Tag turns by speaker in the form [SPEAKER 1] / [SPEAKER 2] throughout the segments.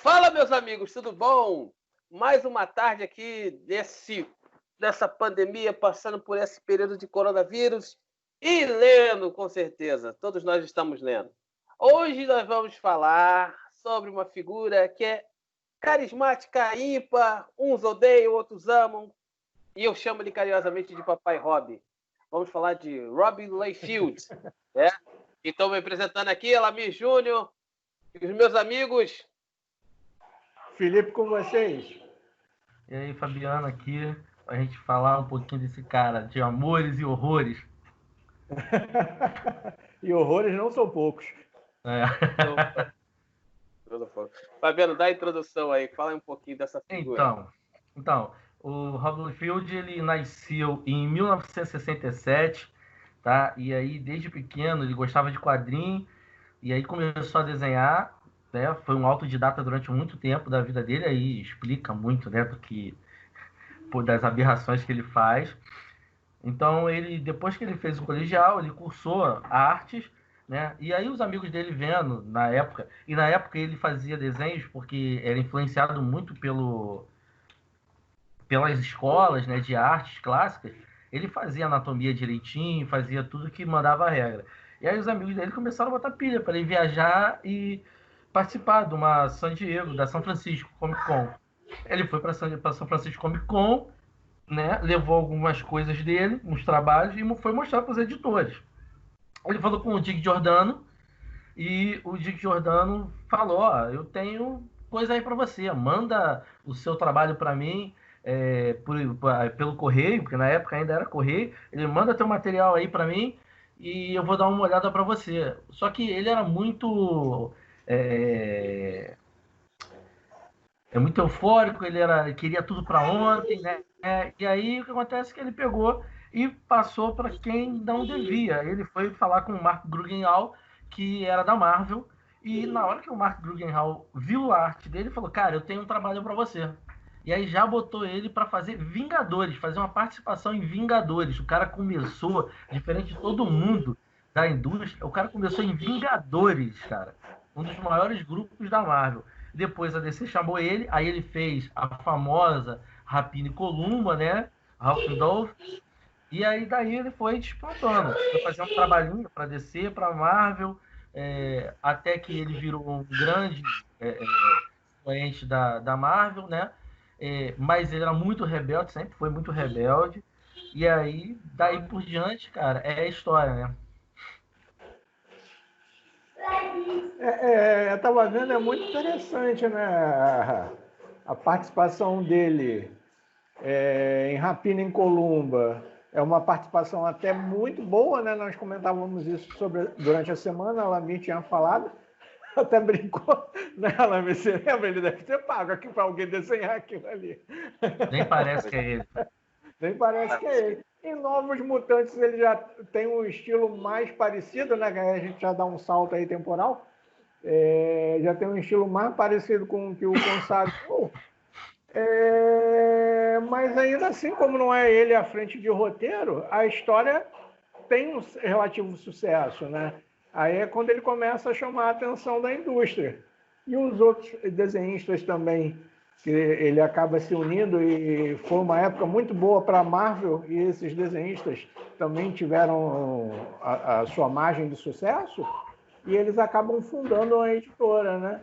[SPEAKER 1] Fala, meus amigos, tudo bom? Mais uma tarde aqui dessa pandemia, passando por esse período de coronavírus e lendo, com certeza. Todos nós estamos lendo. Hoje nós vamos falar sobre uma figura que é carismática, ímpar, uns odeiam, outros amam, e eu chamo ele carinhosamente de Papai Rob. Vamos falar de Robbie Layfield. Né? Então, me apresentando aqui, Elamir Júnior e os meus amigos.
[SPEAKER 2] Felipe, com vocês.
[SPEAKER 3] E aí, Fabiano, aqui, pra gente falar um pouquinho desse cara, de amores e horrores.
[SPEAKER 2] E horrores não são poucos.
[SPEAKER 1] Fabiano, dá a introdução aí, fala um pouquinho dessa figura.
[SPEAKER 3] Então, o Robbie Layfield, ele nasceu em 1967, tá? E aí, desde pequeno, ele gostava de quadrinho, e aí começou a desenhar, né? Foi um autodidata durante muito tempo da vida dele, aí explica muito, né, das aberrações que ele faz. Então, depois que ele fez o colegial, ele cursou artes, né? E aí os amigos dele vendo, na época ele fazia desenhos porque era influenciado muito pelas escolas, né, de artes clássicas. Ele fazia anatomia direitinho, fazia tudo que mandava a regra. E aí os amigos dele começaram a botar pilha para ele viajar e participar de uma da São Francisco Comic Con. Ele foi para São Francisco Comic Con, né, levou algumas coisas dele, uns trabalhos, e foi mostrar para os editores. Ele falou com o Dick Giordano, e o Dick Giordano falou: ó, eu tenho coisa aí para você, manda o seu trabalho para mim pelo correio, porque na época ainda era correio, ele manda teu material aí para mim e eu vou dar uma olhada para você. Só que ele era muito muito eufórico, ele queria tudo para ontem, né? E aí o que acontece é que ele pegou e passou para quem não devia. Ele foi falar com o Mark Guggenheim, que era da Marvel, e na hora que o Mark Guggenheim viu a arte dele, falou: cara, eu tenho um trabalho para você. E aí já botou ele para fazer Vingadores, fazer uma participação em Vingadores. O cara começou, diferente de todo mundo da indústria, o cara começou em Vingadores, cara. Um dos maiores grupos da Marvel. Depois a DC chamou ele, aí ele fez a famosa Rapina e Columba, né? Ralph Dolph. E aí daí ele foi despontando. Foi fazer um trabalhinho para DC, para Marvel, até que ele virou um grande expoente da Marvel, né? Mas ele era muito rebelde, sempre foi muito rebelde. E aí, daí por diante, cara, é a história, né?
[SPEAKER 2] Eu estava vendo, é muito interessante, né? A participação dele em Rapina em Columba é uma participação até muito boa, né? Nós comentávamos isso durante a semana, a Lamir tinha falado, até brincou, né, Lamir? Você lembra? Ele deve ter pago aqui para alguém desenhar aquilo ali.
[SPEAKER 3] Nem parece que é ele.
[SPEAKER 2] Nem parece que é ele. Em Novos Mutantes ele já tem um estilo mais parecido, né? A gente já dá um salto aí temporal. Já tem um estilo mais parecido com o que o consagrou. Mas ainda assim, como não é ele à frente de roteiro, a história tem um relativo sucesso, né? Aí é quando ele começa a chamar a atenção da indústria. E os outros desenhistas também, que ele acaba se unindo, e foi uma época muito boa para a Marvel, e esses desenhistas também tiveram a sua margem de sucesso, e eles acabam fundando uma editora, né?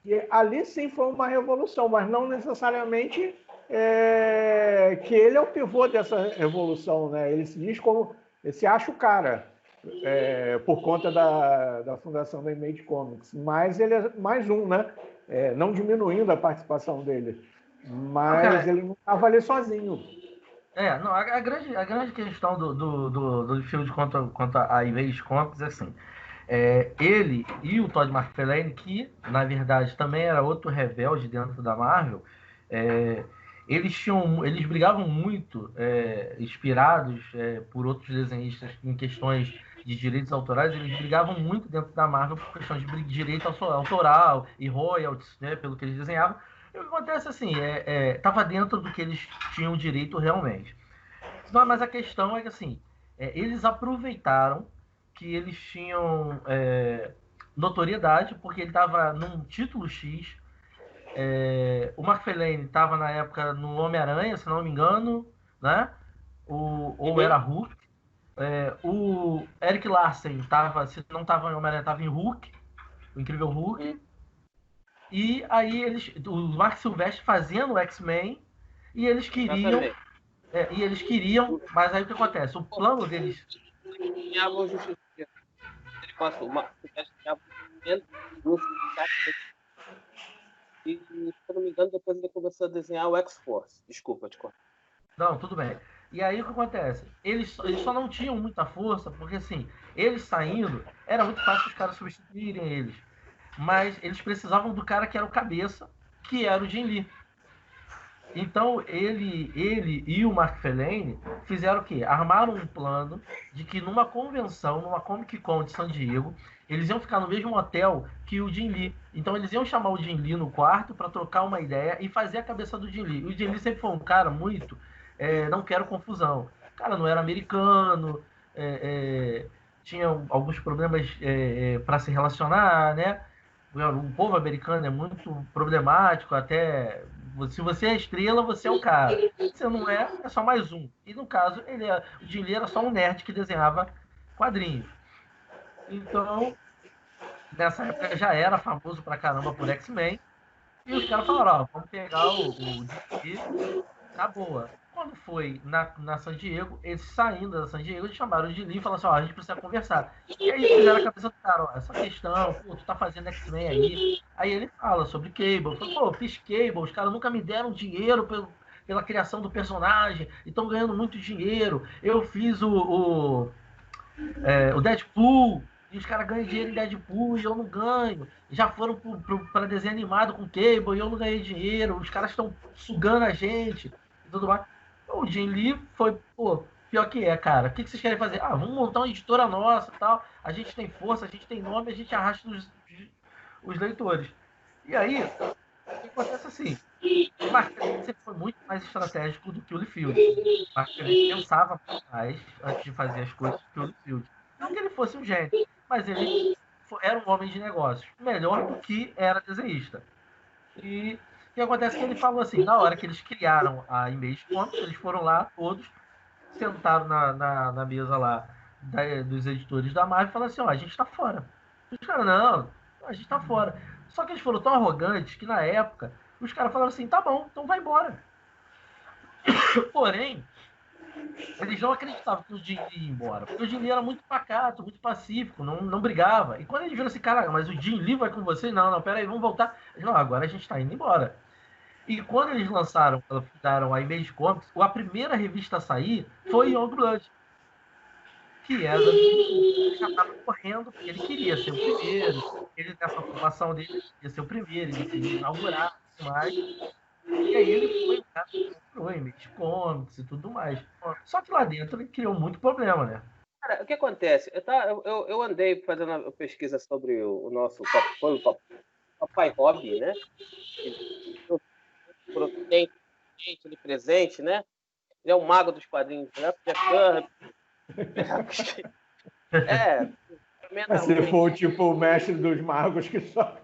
[SPEAKER 2] E ali sim foi uma revolução, mas não necessariamente que ele é o pivô dessa revolução, né? Ele se diz como, ele se acha o cara, por conta da fundação da Image Comics, mas ele é mais um, né? Não diminuindo a participação dele, mas ele não estava ali sozinho.
[SPEAKER 3] Não, a grande questão do filme quanto a Image Comics é assim. Ele e o Todd McFarlane, que na verdade também era outro rebelde dentro da Marvel, eles brigavam muito, inspirados por outros desenhistas em questões de direitos autorais. Eles brigavam muito dentro da Marvel por questões de direito autoral e royalties, né, pelo que eles desenhavam. E o que acontece assim, estava dentro do que eles tinham direito realmente. Mas a questão é que assim, eles aproveitaram que eles tinham notoriedade, porque ele estava num título X, O McFarlane estava na época no Homem-Aranha, se não me engano, né? Ou era Hulk. O Eric Larsen estava, se não estava em Homem-Aranha, estava em Hulk, o Incrível Hulk. E aí o Mark Silvestre fazendo o X-Men, e eles queriam, mas aí o que acontece? O plano deles...
[SPEAKER 1] E, se eu não me engano, depois ele começou a desenhar o X-Force. Desculpa, te cortar.
[SPEAKER 3] Não, tudo bem. E aí o que acontece? Eles só não tinham muita força, porque assim, eles saindo, era muito fácil os caras substituírem eles. Mas eles precisavam do cara que era o cabeça, que era o Jim Lee. Então ele e o McFarlane fizeram o quê? Armaram um plano de que numa convenção, numa Comic Con de San Diego, eles iam ficar no mesmo hotel que o Jim Lee. Então eles iam chamar o Jim Lee no quarto para trocar uma ideia e fazer a cabeça do Jim Lee. O Jim Lee sempre foi um cara muito... não quero confusão. O cara não era americano, tinha alguns problemas para se relacionar, né? O povo americano é muito problemático, até se você é estrela, você é o cara. Se você não é, é só mais um. E no caso, o Jim Lee era só um nerd que desenhava quadrinhos. Então, nessa época já era famoso pra caramba por X-Men. E os caras falaram, vamos pegar o Jim Lee na boa. Quando foi na San Diego, eles saindo da San Diego, eles chamaram o Jim Lee e falaram assim, a gente precisa conversar. E aí fizeram a cabeça do cara, essa questão, tu tá fazendo X-Men aí. Aí ele fala sobre Cable. Falou, fiz Cable, os caras nunca me deram dinheiro pela criação do personagem, e estão ganhando muito dinheiro. Eu fiz o Deadpool, e os caras ganham dinheiro em Deadpool e eu não ganho. Já foram para desenho animado com Cable e eu não ganhei dinheiro. Os caras estão sugando a gente e tudo mais. O Jim Lee foi, pior que cara. O que vocês querem fazer? Vamos montar uma editora nossa e tal. A gente tem força, a gente tem nome, a gente arrasta os leitores. E aí, o que acontece assim? O Marquinhos sempre foi muito mais estratégico do que o Liefeld. O Marquinhos pensava mais antes de fazer as coisas do que o Liefeld. Não que ele fosse um gênio, mas ele era um homem de negócios, melhor do que era desenhista. E o que acontece é que ele falou assim, na hora que eles criaram a Image Comics, eles foram lá, todos, sentaram na mesa lá dos editores da Marvel e falaram assim, a gente está fora. Os caras, não, a gente está fora. Só que eles foram tão arrogantes que na época os caras falaram assim, tá bom, então vai embora. Porém, eles não acreditavam que o Jim Lee ia embora, porque o Jim Lee era muito pacato, muito pacífico, não brigava. E quando eles viram assim, caraca, mas o Jim Lee vai com você? Não, peraí, vamos voltar. Não, agora a gente está indo embora. E quando eles fizeram a Image Comics, a primeira revista a sair foi Youngblood, que era ele já estava correndo, porque ele queria ser o primeiro, ele nessa formação dele queria ser o primeiro, ele queria inaugurar mais. E aí ele foi comprou Image Comics e tudo mais. Só que lá dentro ele criou muito problema, né?
[SPEAKER 1] Cara, o que acontece? Eu andei fazendo a pesquisa sobre o nosso Papai Hobby, né? Ele presente, né? Ele é um mago dos quadrinhos, né?
[SPEAKER 2] Se for tipo o mestre dos magos que só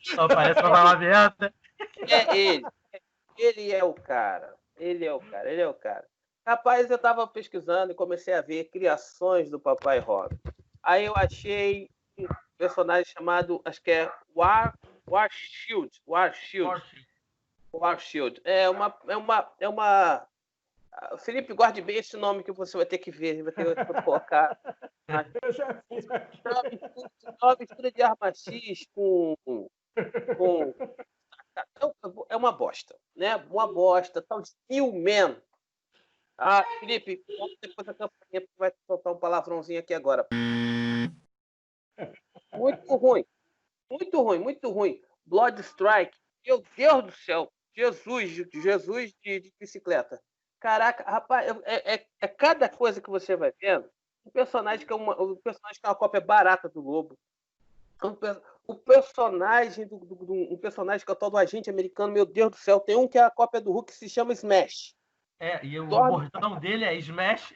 [SPEAKER 3] só parece uma palavra aberta.
[SPEAKER 1] É ele. Ele é o cara. Rapaz, eu estava pesquisando e comecei a ver criações do Papai Hobby. Aí eu achei um personagem chamado, acho que é Warshield. É uma... Felipe, guarde bem esse nome que você vai ter que ver, vai ter que colocar. Mistura de arma X com... É uma bosta, né? Uma bosta, tal de Steelman. Felipe, depois da campanha vai soltar um palavrãozinho aqui agora. Muito ruim. Blood Strike, meu Deus do céu, Jesus de bicicleta. Caraca, rapaz, é cada coisa que você vai vendo. Um personagem que é uma cópia barata do Lobo. O personagem um personagem que é o tal do agente americano, meu Deus do céu, tem um que é a cópia do Hulk que se chama Smash.
[SPEAKER 3] E o bordão dele é Smash.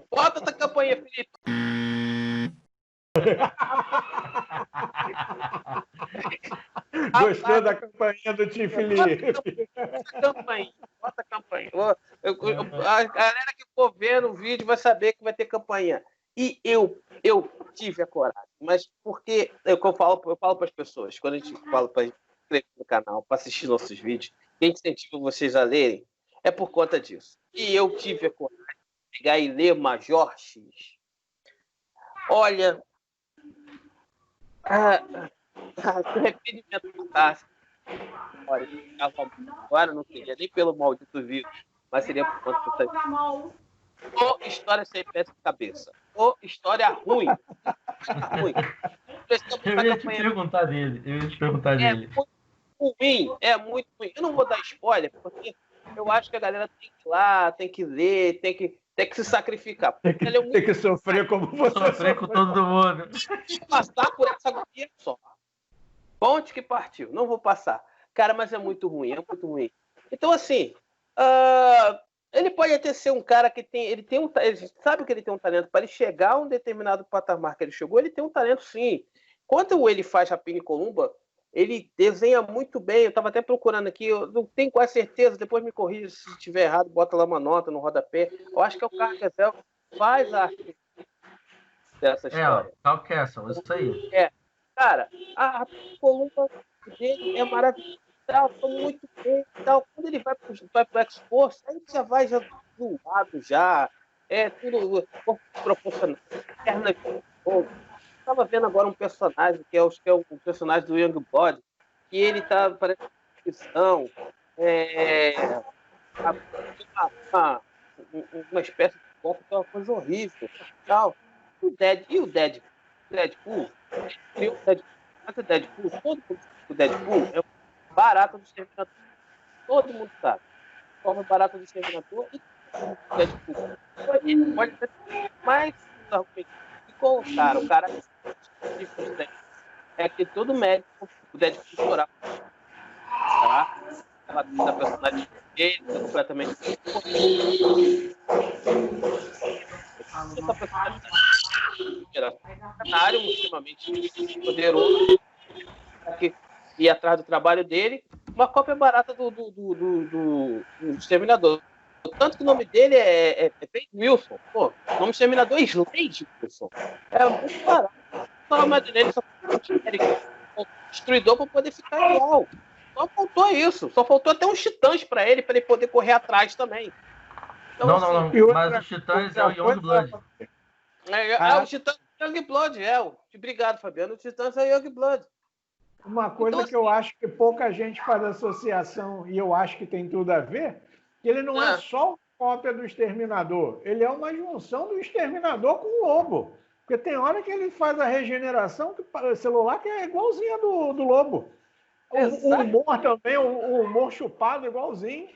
[SPEAKER 1] Bota essa campanha, Felipe.
[SPEAKER 2] Gostou da campanha do Tim Felipe?
[SPEAKER 1] Bota a campainha. A galera que for vendo o vídeo vai saber que vai ter campanha. E eu tive a coragem, mas porque eu falo para as pessoas, quando a gente fala para inscrever no canal, para assistir nossos vídeos, que a gente incentiva vocês a lerem, é por conta disso. E eu tive a coragem de pegar e ler Major X. Olha, arrependimento fantástico. Olha, agora não seria nem pelo maldito vírus, mas seria por conta disso. Ou história sem pé de cabeça. Ou história ruim. Ruim.
[SPEAKER 3] Eu ia te perguntar dele.
[SPEAKER 1] É muito ruim. Eu não vou dar spoiler, porque eu acho que a galera tem que ir lá, tem que ler, tem que se sacrificar.
[SPEAKER 2] Tem que sofrer como você
[SPEAKER 3] sofrer com todo mundo.
[SPEAKER 1] Passar por essa agonia só. Ponte que partiu. Não vou passar. Cara, mas é muito ruim, Então, assim, ele pode até ser um cara que ele sabe que ele tem um talento para ele chegar a um determinado patamar que ele chegou, ele tem um talento sim. Quando ele faz Rapina em Columba, ele desenha muito bem. Eu estava até procurando aqui, eu não tenho quase certeza, depois me corrija se estiver errado, bota lá uma nota no rodapé. Eu acho que é o Carl Kessel que faz a arte dessa história.
[SPEAKER 3] Carl Kessel, isso aí.
[SPEAKER 1] Cara, a Rapina em Columba dele é maravilhosa. Muito bem, tal. Quando ele vai pro X-Force, aí já vai zoado já. É tudo proporcional. Perna de fogo. Estava vendo agora um personagem que é o personagem do Youngblood, que ele tá parece uma uma espécie de corpo que é uma coisa horrível. Tal. O Deadpool, o Deadpool é barata do Exterminador. Todo mundo sabe. Forma barata do Exterminador e o Deadpool. Pode ser mais que contar. O cara é que todo médico, o Deadpool chorar. Tá? Ela tem a personagem dele, completamente. Essa personagem era um cenário extremamente poderoso. Que ir atrás do trabalho dele, uma cópia barata do Exterminador. Tanto que o nome dele é Slade Wilson. Pô, o nome do Exterminador é Slade Wilson. É muito barato. O nome dele só foi destruidor para poder ficar igual. Só faltou isso. Só faltou até uns titãs para ele poder correr atrás também.
[SPEAKER 3] Então, não. Mas os titãs é o Youngblood.
[SPEAKER 1] O titã é o Youngblood, Obrigado, Fabiano. O titãs é o Youngblood.
[SPEAKER 2] Uma coisa então, que eu acho que pouca gente faz associação, e eu acho que tem tudo a ver, que ele não é só uma cópia do Exterminador, ele é uma junção do Exterminador com o Lobo. Porque tem hora que ele faz a regeneração celular que é igualzinha do Lobo. O humor também, o humor chupado igualzinho.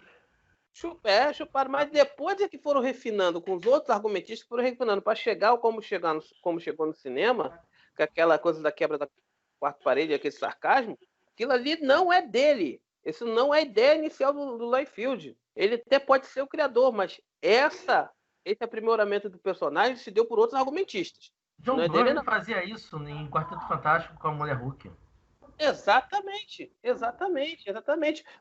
[SPEAKER 1] Chupado, mas depois é que foram refinando com os outros argumentistas, foram refinando para chegar como chegou no cinema, com aquela coisa da quebra da quarta parede, aquele sarcasmo, aquilo ali não é dele. Isso não é a ideia inicial do Liefeld. Ele até pode ser o criador, mas esse aprimoramento do personagem se deu por outros argumentistas.
[SPEAKER 3] John Byrne fazia isso em Quarteto Fantástico com a Mulher Hulk.
[SPEAKER 1] Exatamente.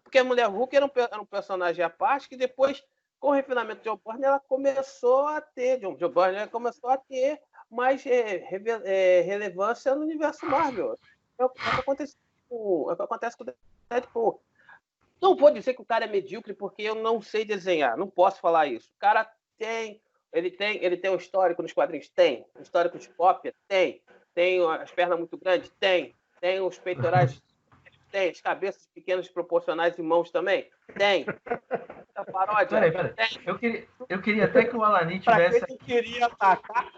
[SPEAKER 1] Porque a Mulher Hulk era um personagem à parte que depois, com o refinamento de John Byrne, ela começou a ter mais relevância no universo Marvel. É o que acontece com o Deadpool. Não vou dizer que o cara é medíocre porque eu não sei desenhar, não posso falar isso. O cara tem um histórico nos quadrinhos? Tem. Um histórico de cópia? Tem. Tem as pernas muito grandes? Tem. Tem os peitorais? Tem. As cabeças pequenas proporcionais e mãos também? Tem. A paródia?
[SPEAKER 3] Peraí. Eu queria até que o Alanin tivesse...
[SPEAKER 2] Pra quem queria atacar...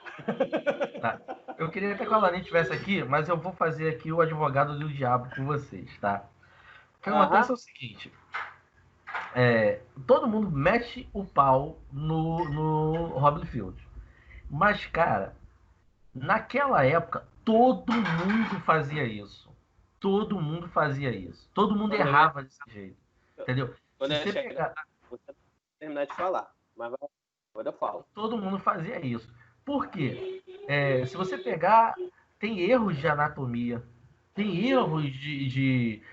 [SPEAKER 3] Tá. Eu queria até que o Alanin tivesse aqui, mas eu vou fazer aqui o advogado do diabo com vocês, tá? O que acontece é o seguinte... todo mundo mete o pau no Rob Liefeld. Mas, cara, naquela época, todo mundo fazia isso. Todo mundo errava desse jeito. Entendeu?
[SPEAKER 1] Quando você terminar de falar, mas agora eu falo.
[SPEAKER 3] Todo mundo fazia isso. Por quê? Se você pegar, tem erros de anatomia, tem erros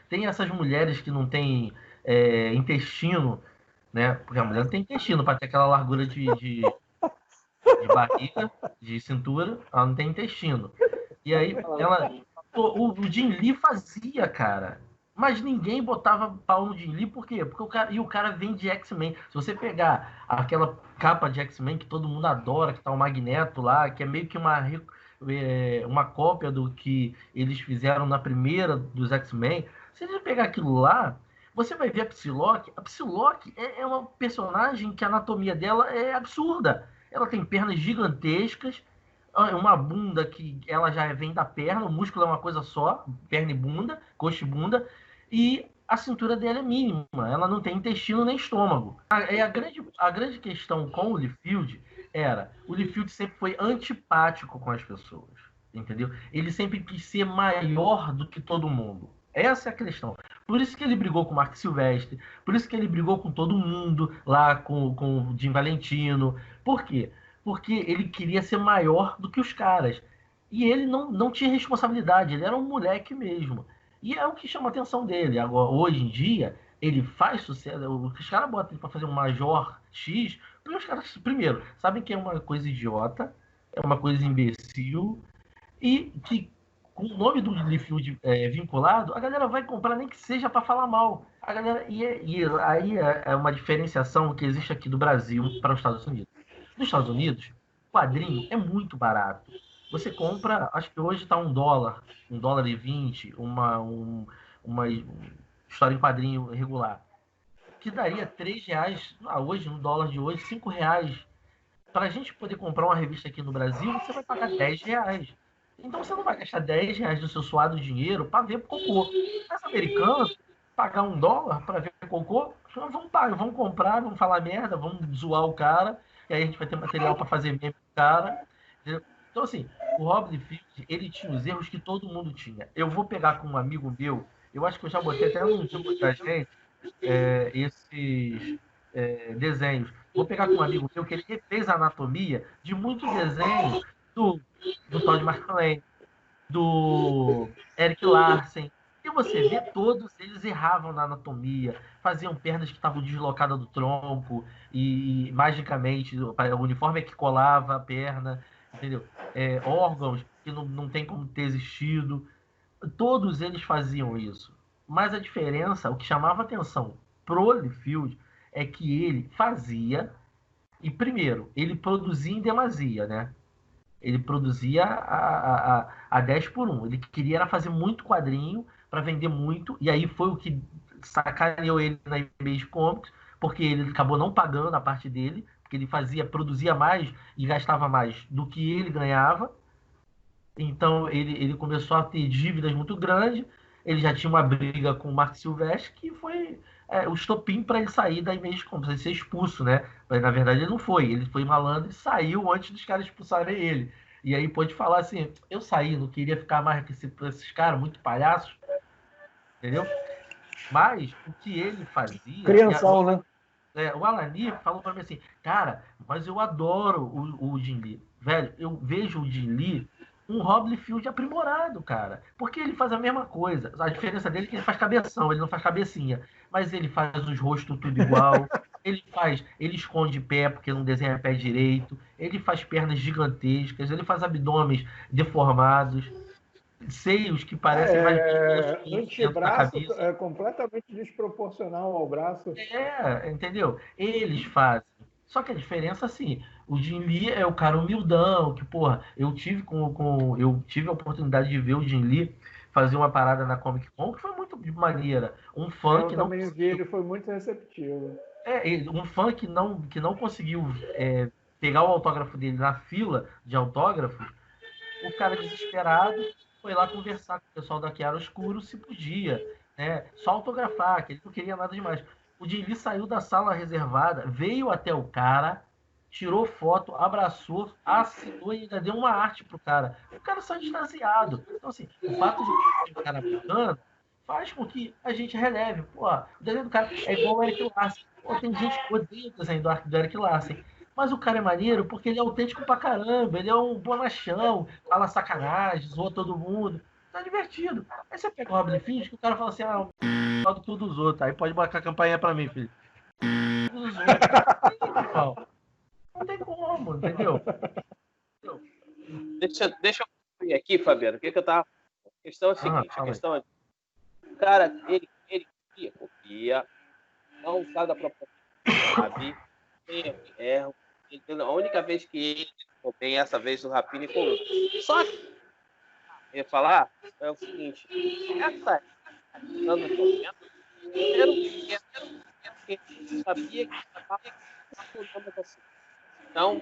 [SPEAKER 3] tem essas mulheres que não têm intestino, né? Porque a mulher não tem intestino para ter aquela largura de barriga, de cintura, ela não tem intestino. E aí o Jim Lee fazia, cara. Mas ninguém botava pau no Jim Lee, por quê? Porque o cara vem de X-Men. Se você pegar aquela capa de X-Men que todo mundo adora, que tá o Magneto lá, que é meio que uma cópia do que eles fizeram na primeira dos X-Men, se você pegar aquilo lá, você vai ver a Psylocke. A Psylocke é uma personagem que a anatomia dela é absurda. Ela tem pernas gigantescas, uma bunda que ela já vem da perna, o músculo é uma coisa só, perna e bunda, coxa e bunda, e a cintura dela é mínima, ela não tem intestino nem estômago. A grande questão com o Liefeld o Liefeld sempre foi antipático com as pessoas, entendeu? Ele sempre quis ser maior do que todo mundo. Essa é a questão. Por isso que ele brigou com o Mark Silvestre, por isso que ele brigou com todo mundo lá, com o Jim Valentino. Por quê? Porque ele queria ser maior do que os caras. E ele não tinha responsabilidade, ele era um moleque mesmo. E é o que chama a atenção dele. Agora, hoje em dia, ele faz sucesso. Os caras botam ele para fazer um Major X, porque os caras, primeiro, sabem que é uma coisa idiota, é uma coisa imbecil, e que com o nome do Liefeld vinculado, a galera vai comprar nem que seja para falar mal. A galera, e aí é uma diferenciação que existe aqui do Brasil para os Estados Unidos. Nos Estados Unidos, o quadrinho é muito barato. Você compra, acho que hoje está $1,20, uma história em quadrinho regular, que daria R$3, hoje, no dólar de hoje, R$5. Para a gente poder comprar uma revista aqui no Brasil, você vai pagar R$10. Então você não vai gastar R$10 do seu suado dinheiro para ver cocô. As americanas, pagar $1 para ver cocô, vamos comprar, vamos falar merda, vamos zoar o cara, e aí a gente vai ter material para fazer meme com o cara. Entendeu? Então, assim, o Rob Liefeld, ele tinha os erros que todo mundo tinha. Eu vou pegar com um amigo meu, eu acho que eu já botei até no grupo da gente, esses desenhos. Vou pegar com um amigo meu que ele refez a anatomia de muitos desenhos do Todd McFarlane, do Eric Larsen. E você vê, todos eles erravam na anatomia, faziam pernas que estavam deslocadas do tronco e magicamente o uniforme é que colava a perna, entendeu? Órgãos que não tem como ter existido. Todos eles faziam isso. Mas a diferença, o que chamava atenção pro Liefeld é que ele fazia, e primeiro, ele produzia em demasia, né? Ele produzia a 10 por 1. Ele queria era fazer muito quadrinho para vender muito, e aí foi o que sacaneou ele na Image Comics, porque ele acabou não pagando a parte dele, porque ele produzia mais e gastava mais do que ele ganhava. Então ele começou a ter dívidas muito grandes. Ele já tinha uma briga com o Mark Silvestre, que foi o estopim para ele sair da Image Comics, ele ser expulso, né? Mas na verdade ele não foi. Ele foi malandro e saiu antes dos caras expulsarem ele. E aí pode falar assim: eu saí, não queria ficar mais com esses caras, muito palhaços, entendeu? Mas o que ele fazia.
[SPEAKER 2] Crianção, né?
[SPEAKER 3] O Alani falou para mim assim: cara, mas eu adoro o Jim Lee. Velho, eu vejo o Jim Lee um Rob Liefeld aprimorado, cara. Porque ele faz a mesma coisa. A diferença dele é que ele faz cabeção, ele não faz cabecinha. Mas ele faz os rostos tudo igual. Ele esconde pé porque não desenha pé direito. Ele faz pernas gigantescas. Ele faz abdômenes deformados. Seios que parecem mais
[SPEAKER 2] antebraço é completamente desproporcional ao braço.
[SPEAKER 3] Entendeu? Eles fazem. Só que a diferença, assim, o Jim Lee é o cara humildão, que, porra, eu tive a oportunidade de ver o Jim Lee fazer uma parada na Comic Con que foi muito maneira. Um fã que não.
[SPEAKER 2] Eu também vi, ele foi muito receptivo.
[SPEAKER 3] Um fã que não conseguiu pegar o autógrafo dele na fila de autógrafos, o cara desesperado foi lá conversar com o pessoal da Chiaro Escuro se podia, né? Só autografar, que ele não queria nada demais. O Jim Lee saiu da sala reservada, veio até o cara, tirou foto, abraçou, assinou e ainda deu uma arte pro cara. O cara saiu extasiado. Então, assim, o fato de ter um cara bacana faz com que a gente releve. Pô, o desenho do cara é igual o Eric Larsen. Pô, tem gente que odeia o desenho do Eric Larsen. Mas o cara é maneiro porque ele é autêntico pra caramba. Ele é um bonachão, fala sacanagem, zoa todo mundo. tá divertido. Aí você pega o Robin Finch, que o cara fala assim, o tudo dos outros. Aí pode marcar a campanha pra mim, filho. Tudo dos outros. Não tem como, entendeu?
[SPEAKER 1] Deixa eu ver aqui, Fabiano. O que eu tava... A questão é a seguinte. A questão é... Cara, ele copia. Não sabe da proposta, sabe? Erro. A única vez que ele bem essa vez o Rapini com. Só que eu ia falar é o seguinte: essa anos 90 era um que sabia que estava assim. Então,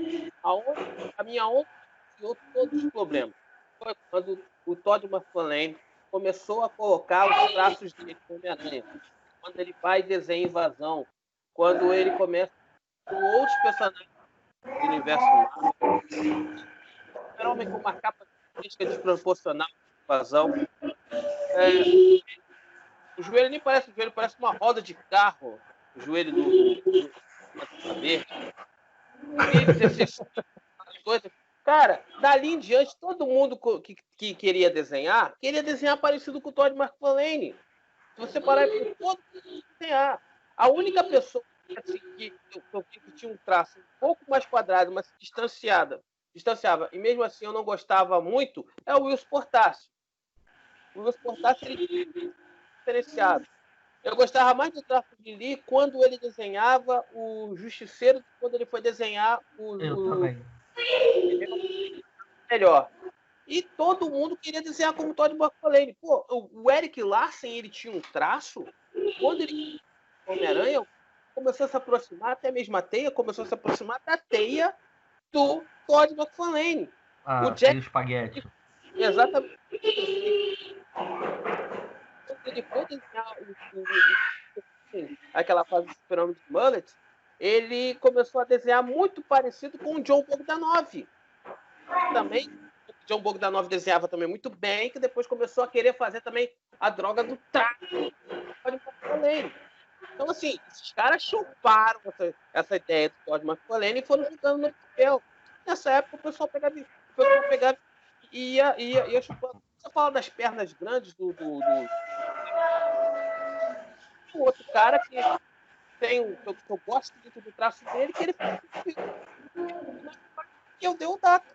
[SPEAKER 1] a minha onda criou todos os problemas. Foi quando o Todd McFarlane começou a colocar os traços dele no Homem-Aranha. Quando ele vai e desenha invasão. Quando ele começa com outros personagens do universo Marvel. Geralmente com uma capa desproporcional de invasão. O joelho nem parece um joelho, parece uma roda de carro. O joelho do saber. Cara, dali em diante, todo mundo que queria desenhar parecido com o Todd McFarlane. Se você parar por todo mundo desenhar. A única pessoa assim, que tinha um traço um pouco mais quadrado, mas distanciava, e mesmo assim eu não gostava muito, é o Whilce Portacio. O Whilce Portacio ele tinha diferenciado. Eu gostava mais do traço de Lee quando ele desenhava o Justiceiro, quando ele foi desenhar
[SPEAKER 3] também.
[SPEAKER 1] Melhor. E todo mundo queria desenhar como Todd McFarlane. Pô, o Eric Larsen, ele tinha um traço. Quando ele Homem-Aranha começou a se aproximar, até mesmo a teia começou a se aproximar da teia do Todd McFarlane.
[SPEAKER 3] O Jack espaguete.
[SPEAKER 1] Exatamente. Ele foi desenhar aquela fase do Super-Homem de Mullet, ele começou a desenhar muito parecido com o John Bogdanove. Também, o John Bogdanove desenhava também muito bem, que depois começou a querer fazer também a droga do traço. Então, assim, esses caras chuparam essa ideia do Todd McFarlane e foram jogando no papel. Nessa época, o pessoal pegava e ia chupando. Você fala das pernas grandes do outro cara que tem que eu gosto muito do traço dele, que ele e eu dei o dado.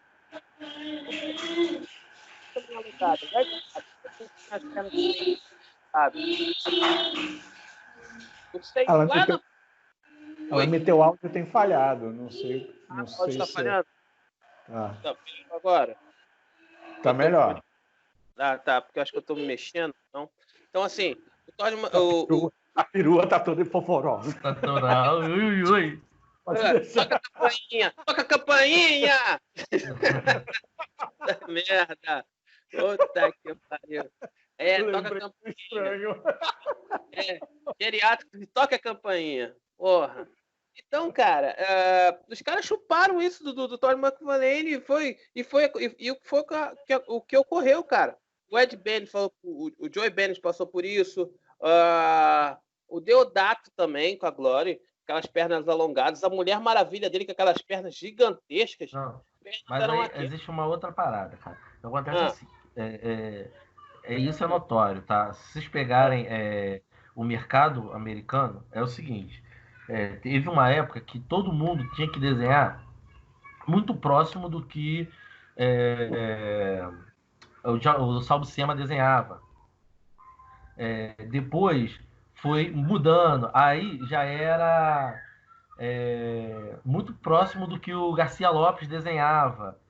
[SPEAKER 2] Teu áudio tem falhado, não sei.
[SPEAKER 1] Não sei se está falhando.
[SPEAKER 2] Tá
[SPEAKER 1] agora.
[SPEAKER 2] Tá melhor.
[SPEAKER 1] Tá, porque eu acho que eu estou me mexendo. Então assim,
[SPEAKER 2] a perua tá toda foforosa.
[SPEAKER 3] Tá toda. Ui.
[SPEAKER 1] Toca a campainha! Merda! Puta que pariu. Toca a campainha. Geriátrico, toca a campainha. Porra. Então, cara, os caras chuparam isso do Todd McFarlane e foi o que ocorreu, cara. O Ed Benes o Joey Benes passou por isso. O Deodato também, com a Glory, aquelas pernas alongadas. A Mulher Maravilha dele com aquelas pernas gigantescas.
[SPEAKER 3] Não, mas aí existe uma outra parada, cara. Acontece assim. Isso é notório, tá? Se vocês pegarem o mercado americano, é o seguinte. Teve uma época que todo mundo tinha que desenhar muito próximo do que o Sal Buscema desenhava. Depois foi mudando, aí já era muito próximo do que o Garcia Lopes desenhava,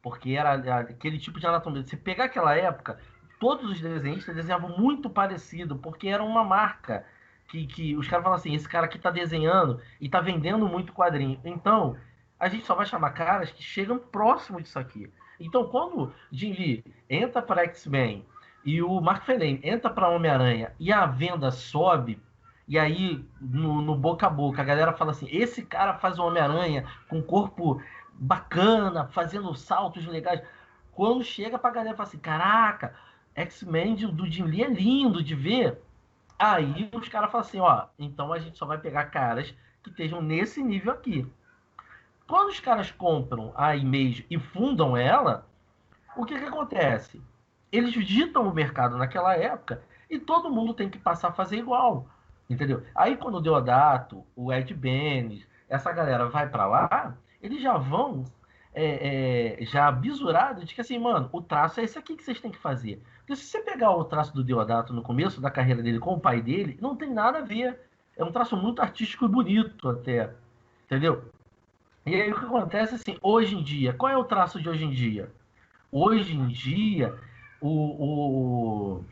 [SPEAKER 3] porque era aquele tipo de anatomia. Se pegar aquela época, todos os desenhistas desenhavam muito parecido, porque era uma marca que os caras falam assim, esse cara aqui tá desenhando e tá vendendo muito quadrinho. Então, a gente só vai chamar caras que chegam próximo disso aqui. Então, quando Jim Lee entra para X-Men e o McFarlane entra para Homem-Aranha e a venda sobe, e aí, no boca a boca, a galera fala assim, esse cara faz o Homem-Aranha com corpo bacana, fazendo saltos legais. Quando chega pra galera, fala assim, caraca, X-Men do Jim Lee é lindo de ver. Aí os caras falam assim, então a gente só vai pegar caras que estejam nesse nível aqui. Quando os caras compram a Image e fundam ela, o que acontece? eles ditam o mercado naquela época e todo mundo tem que passar a fazer igual, entendeu? Aí quando o Deodato, o Ed Benes, essa galera vai para lá, eles já vão já bisurado de que assim, mano, o traço é esse aqui que vocês têm que fazer. Porque se você pegar o traço do Deodato no começo da carreira dele com o pai dele, não tem nada a ver. É um traço muito artístico e bonito até, entendeu? E aí o que acontece assim, hoje em dia, qual é o traço de hoje em dia? Hoje em dia, o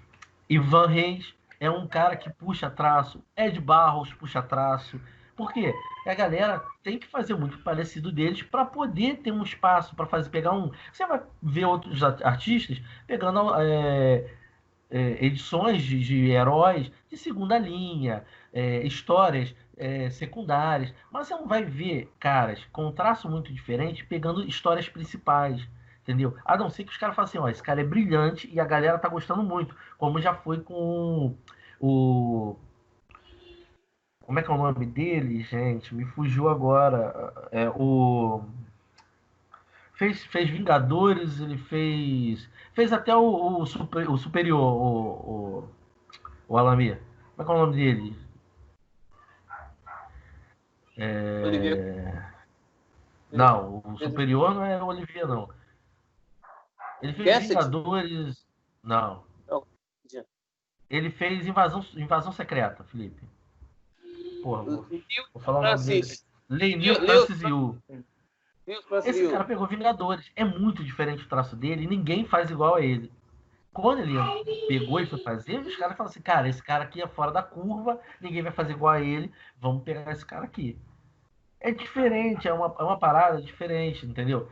[SPEAKER 3] Ivan Reis é um cara que puxa traço, Ed Barros puxa traço. Por quê? A galera tem que fazer muito parecido deles para poder ter um espaço para fazer, pegar um. Você vai ver outros artistas pegando edições de heróis de segunda linha, histórias secundárias, mas você não vai ver caras com um traço muito diferente pegando histórias principais, entendeu? A não ser que os caras falem assim, ó, esse cara é brilhante e a galera tá gostando muito, como já foi com o... Como é que é o nome dele, gente? Me fugiu agora. Fez Vingadores, ele fez até o Superior, o Alamir. Como é que é o nome dele? Não, o Superior não é o Olivier, não. Ele fez Vingadores. Não. Ele fez Invasão Secreta, Felipe. Porra, vou falar o nome dele. Neil Francis Yu. Esse cara pegou Vingadores. É muito diferente o traço dele e ninguém faz igual a ele. Quando ele pegou e foi fazer, os caras falaram assim, cara, esse cara aqui é fora da curva, ninguém vai fazer igual a ele, vamos pegar esse cara aqui. É diferente, é uma parada diferente, entendeu?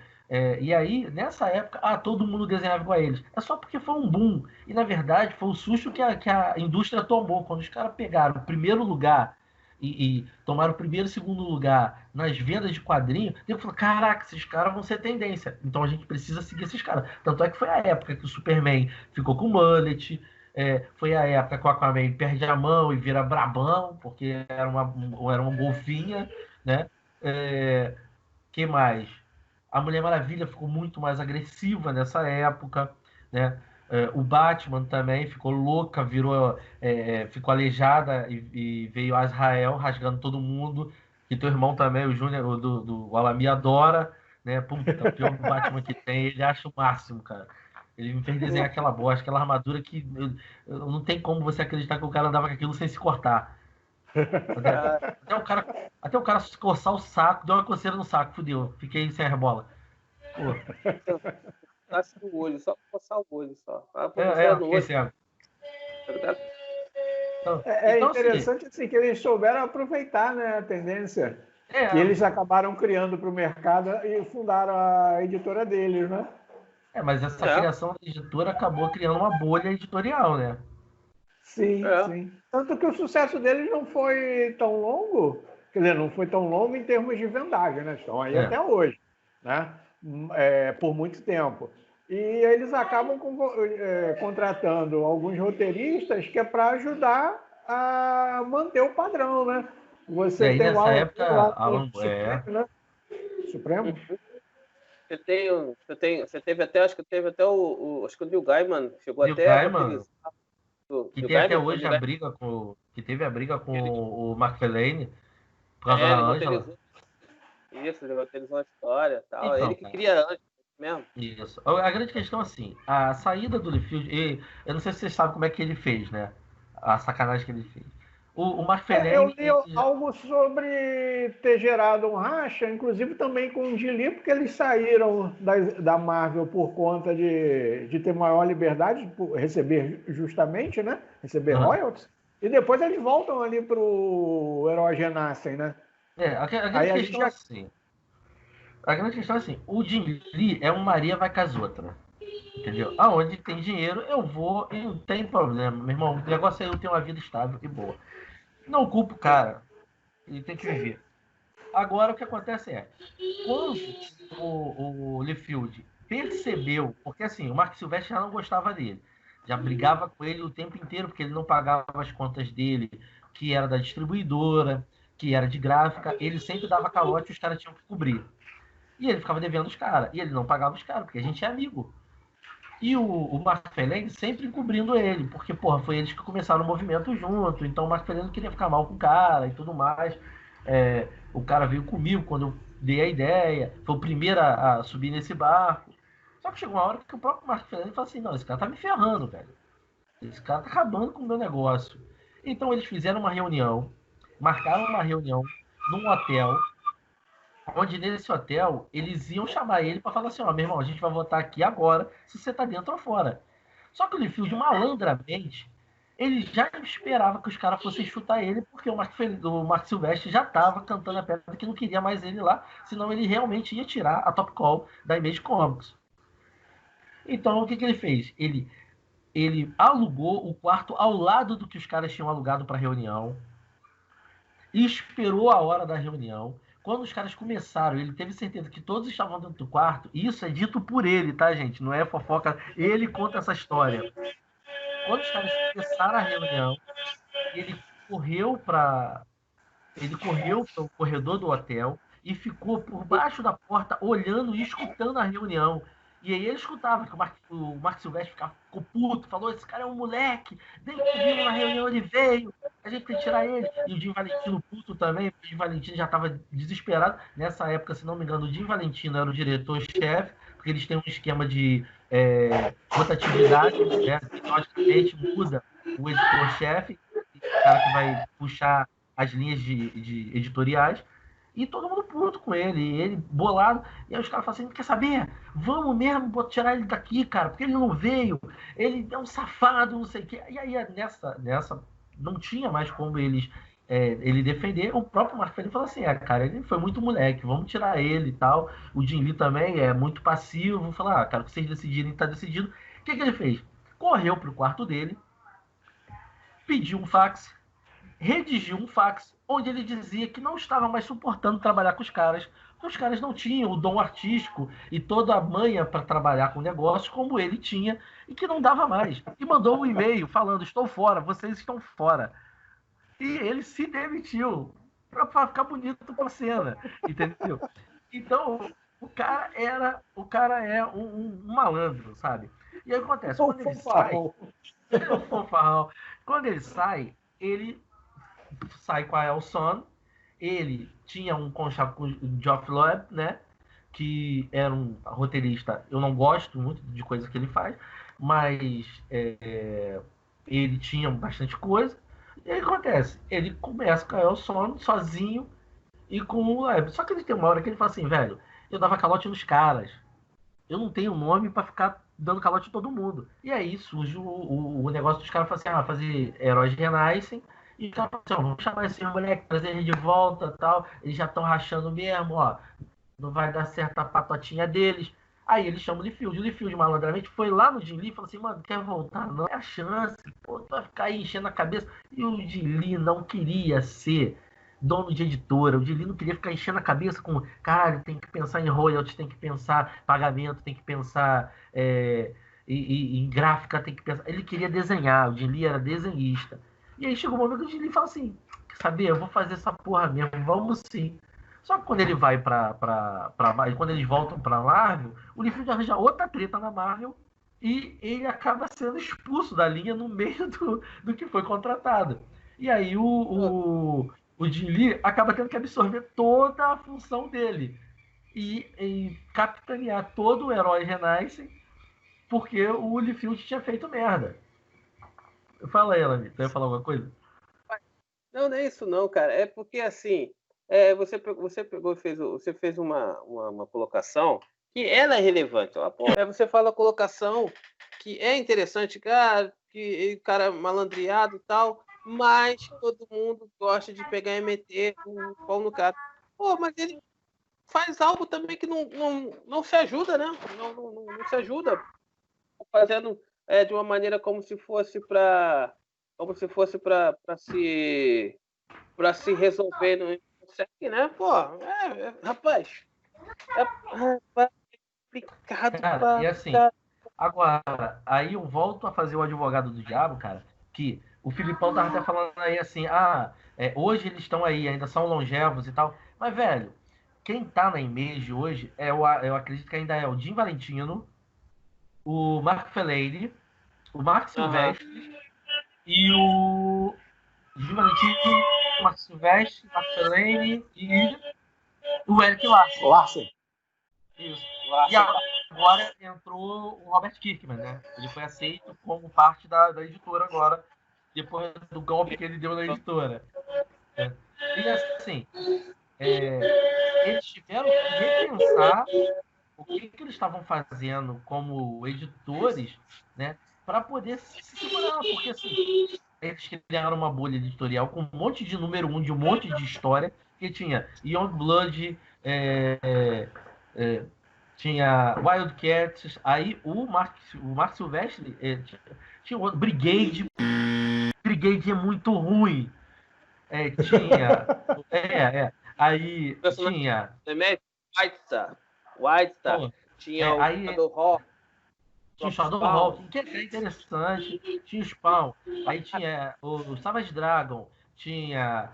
[SPEAKER 3] E aí, nessa época, todo mundo desenhava igual a eles. É só porque foi um boom. E, na verdade, foi o susto que a indústria tomou. Quando os caras pegaram o primeiro lugar e tomaram o primeiro e segundo lugar nas vendas de quadrinho, depois falou, caraca, esses caras vão ser tendência. Então a gente precisa seguir esses caras. Tanto é que foi a época que o Superman ficou com o mullet, foi a época que o Aquaman perde a mão e vira brabão, porque era uma golfinha, né? Que mais? A Mulher Maravilha ficou muito mais agressiva nessa época, né? O Batman também ficou louca, ficou aleijada e veio a Israel rasgando todo mundo. E teu irmão também, o Júnior, do Alami, adora, né? Puta, o pior Batman que tem, ele acha o máximo, cara. Ele me fez desenhar aquela bosta, aquela armadura que não tem como você acreditar que o cara andava com aquilo sem se cortar. Até o cara coçar o saco, deu uma coceira no saco, fudeu. Fiquei sem a rebola.
[SPEAKER 1] Nasce no olho, só coçar o olho só.
[SPEAKER 3] Fiquei cego.
[SPEAKER 2] Então, interessante assim, que eles souberam aproveitar, né, a tendência que eles acabaram criando para o mercado e fundaram a editora deles, né?
[SPEAKER 3] Mas essa criação da editora acabou criando uma bolha editorial, né?
[SPEAKER 2] Sim, sim. Tanto que o sucesso deles não foi tão longo, quer dizer, não foi tão longo em termos de vendagem, né? Estão aí até hoje, né? Por muito tempo. E eles acabam contratando alguns roteiristas que é para ajudar a manter o padrão, né? Você tem
[SPEAKER 3] nessa época,
[SPEAKER 2] Supremo, né? Supremo?
[SPEAKER 1] Você teve até, acho que teve até o Neil Gaiman chegou
[SPEAKER 3] Neil
[SPEAKER 1] até
[SPEAKER 3] Gaiman, que tem até hoje
[SPEAKER 1] a
[SPEAKER 3] briga que teve a briga com o Mark Fellaini por causa da Ângela.
[SPEAKER 1] Isso, ele roteirizou a história e tal. Então, ele que cria a Ângela mesmo.
[SPEAKER 3] Isso. A grande questão assim, a saída do Liefeld, eu não sei se vocês sabem como é que ele fez, né? A sacanagem que ele fez. O Mark Fellaini...
[SPEAKER 2] Eu li algo sobre ter gerado um racha, inclusive também com o Gili, porque eles saíram da Marvel por conta de ter maior liberdade, por receber justamente, né? Receber royalties. E depois eles voltam ali para o Herói Genassi, né?
[SPEAKER 3] A grande questão é assim, o Jim Lee é um Maria vai com as outras. Entendeu? Aonde tem dinheiro, eu vou e não tem problema. Meu irmão, o negócio é eu ter uma vida estável e boa. Não culpo o cara. Ele tem que viver. Agora, o que acontece quando o Liefeld percebeu, porque assim, o Mark Silvestre já não gostava dele. Já brigava com ele o tempo inteiro, porque ele não pagava as contas dele, que era da distribuidora, que era de gráfica. Ele sempre dava calote e os caras tinham que cobrir. E ele ficava devendo os caras. E ele não pagava os caras, porque a gente é amigo. E o Mark Fellaini sempre encobrindo ele, porque, porra, foi eles que começaram o movimento junto, então o Mark Fellaini não queria ficar mal com o cara e tudo mais. O cara veio comigo quando eu dei a ideia, foi o primeiro a subir nesse barco. Só que chegou uma hora que o próprio Mark Fellaini falou assim, não, esse cara tá me ferrando, velho. Esse cara tá acabando com o meu negócio. Então eles fizeram uma reunião, marcaram uma reunião num hotel, onde nesse hotel eles iam chamar ele para falar assim, ó, meu irmão, a gente vai votar aqui agora se você tá dentro ou fora. Só que o Liefeld, malandramente, ele já esperava que os caras fossem chutar ele, porque o Mark Silvestre já estava cantando a pedra que não queria mais ele lá, senão ele realmente ia tirar a Top Call da Image Comics. Então, o que ele fez? Ele alugou o quarto ao lado do que os caras tinham alugado para reunião, e esperou a hora da reunião. Quando os caras começaram, ele teve certeza que todos estavam dentro do quarto. Isso é dito por ele, tá, gente? Não é fofoca. Ele conta essa história. Quando os caras começaram a reunião, ele correu para o corredor do hotel e ficou por baixo da porta olhando e escutando a reunião. E aí ele escutava que o Mark Silvestre ficou puto, falou, esse cara é um moleque, desde que vimos na reunião ele veio, a gente tem que tirar ele. E o Jim Valentino puto também, o Jim Valentino já estava desesperado. Nessa época, se não me engano, o Jim Valentino era o diretor-chefe, porque eles têm um esquema de rotatividade, né? Logicamente muda o editor-chefe, o cara que vai puxar as linhas de editoriais, e todo mundo puto com ele bolado, e aí os caras falam assim, quer saber? Vamos mesmo tirar ele daqui, cara, porque ele não veio, ele é um safado, não sei o quê. E aí nessa não tinha mais como ele defender. O próprio Mark Fellaini falou assim, cara, ele foi muito moleque, vamos tirar ele e tal. O Jim Lee também é muito passivo, falar, cara, o que vocês decidirem tá decidido. O que ele fez? Correu pro quarto dele, pediu um fax, redigiu um fax onde ele dizia que não estava mais suportando trabalhar com os caras, porque os caras não tinham o dom artístico e toda a manha para trabalhar com negócios como ele tinha, e que não dava mais. E mandou um e-mail falando, estou fora, vocês estão fora. E ele se demitiu para ficar bonito para a cena, entendeu? Então, o cara é um malandro, sabe? E aí acontece, quando ele sai, quando ele sai, ele sai com a Elson. Ele tinha um conchavo com o Geoff Loeb, né? Que era um roteirista. Eu não gosto muito de coisas que ele faz, mas ele tinha bastante coisa. E aí acontece, ele começa com a Elson sozinho e com o Loeb. Só que ele tem uma hora que ele fala assim, velho, eu dava calote nos caras. Eu não tenho nome para ficar dando calote em todo mundo. E aí surge o negócio dos caras fazer heróis renascem. E os caras falam assim, vamos chamar esse moleque, trazer ele de volta tal. Eles já estão rachando mesmo, ó. Não vai dar certo a patotinha deles. Aí eles chamam o Liefeld. O Liefeld, malandramente, foi lá no Jim Lee e falou assim, mano, quer voltar? Não é a chance. Pô, tu vai ficar aí enchendo a cabeça. E o Jim Lee não queria ser dono de editora. O Jim Lee não queria ficar enchendo a cabeça com, caralho, tem que pensar em royalties, tem que pensar pagamento, tem que pensar em gráfica, tem que pensar. Ele queria desenhar, o Jim Lee era desenhista. E aí chegou o momento que o Jim Lee fala assim, quer saber, eu vou fazer essa porra mesmo, vamos sim. Só que quando ele vai quando eles voltam pra Marvel, o Liefeld arranja outra treta na Marvel e ele acaba sendo expulso da linha no meio do que foi contratado. E aí o Jim Lee acaba tendo que absorver toda a função dele e capitanear todo o herói Renasce, porque o Liefeld tinha feito merda. Fala aí, Elami, você ia falar alguma coisa?
[SPEAKER 1] Não, não é isso não, cara. É porque assim, você fez uma colocação que ela é relevante. Você fala a colocação que é interessante, cara, que cara é malandreado e tal, mas todo mundo gosta de pegar e meter o pau no cara. Pô, mas ele faz algo também que não se ajuda, né? Não se ajuda. Fazendo de uma maneira como se fosse para se resolver, não consegue, né? Pô, rapaz, é complicado.
[SPEAKER 3] Cara, e assim, agora, aí eu volto a fazer o advogado do diabo, cara, que o Filipão tava até falando aí assim, hoje eles estão aí, ainda são longevos e tal, mas, velho, quem tá na Image hoje, eu acredito que ainda é o Jim Valentino, o Mark Fellaini, o Mark Silvestre e o Gil Valentino, o Mark Silvestre, o Mark Fellaini e o Eric Larson. Isso. E agora entrou o Robert Kirkman, né? Ele foi aceito como parte da editora agora, depois do golpe que ele deu na editora. E assim, eles tiveram que repensar o que eles estavam fazendo como editores, né? Para poder se segurar, porque assim, eles criaram uma bolha editorial com um monte de número 1 de um monte de história, que tinha Youngblood, tinha Wildcats, aí o Mark Silvestre tinha o Brigade é muito ruim. Tinha. Aí tinha.
[SPEAKER 1] Whitestar. Tinha o Shadowhawk.
[SPEAKER 3] Tinha o Shadowhawk, que é interessante. Tinha o Spawn. Aí tinha o Savage Dragon. Tinha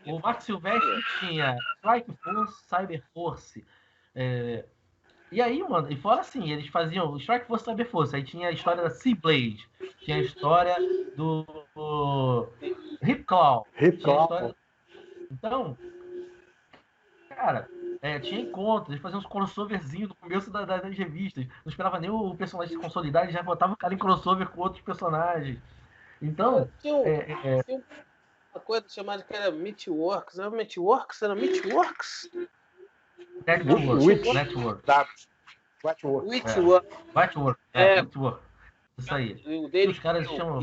[SPEAKER 3] o Mark Silvestre, tinha Strike Force, Cyber Force. E aí, mano, e fora assim, eles faziam Strike Force, Cyber Force. Aí tinha a história da Seablade. Tinha a história do Ripclaw. Então, cara, tinha encontros, eles faziam uns crossoverzinhos no começo das revistas. Não esperava nem o personagem se consolidar, eles já botavam o cara em crossover com outros personagens. Então.
[SPEAKER 1] Tinha uma coisa chamada que era Meatworks. Era Meatworks?
[SPEAKER 3] Network. Isso aí.
[SPEAKER 1] O dele
[SPEAKER 3] os caras chamam.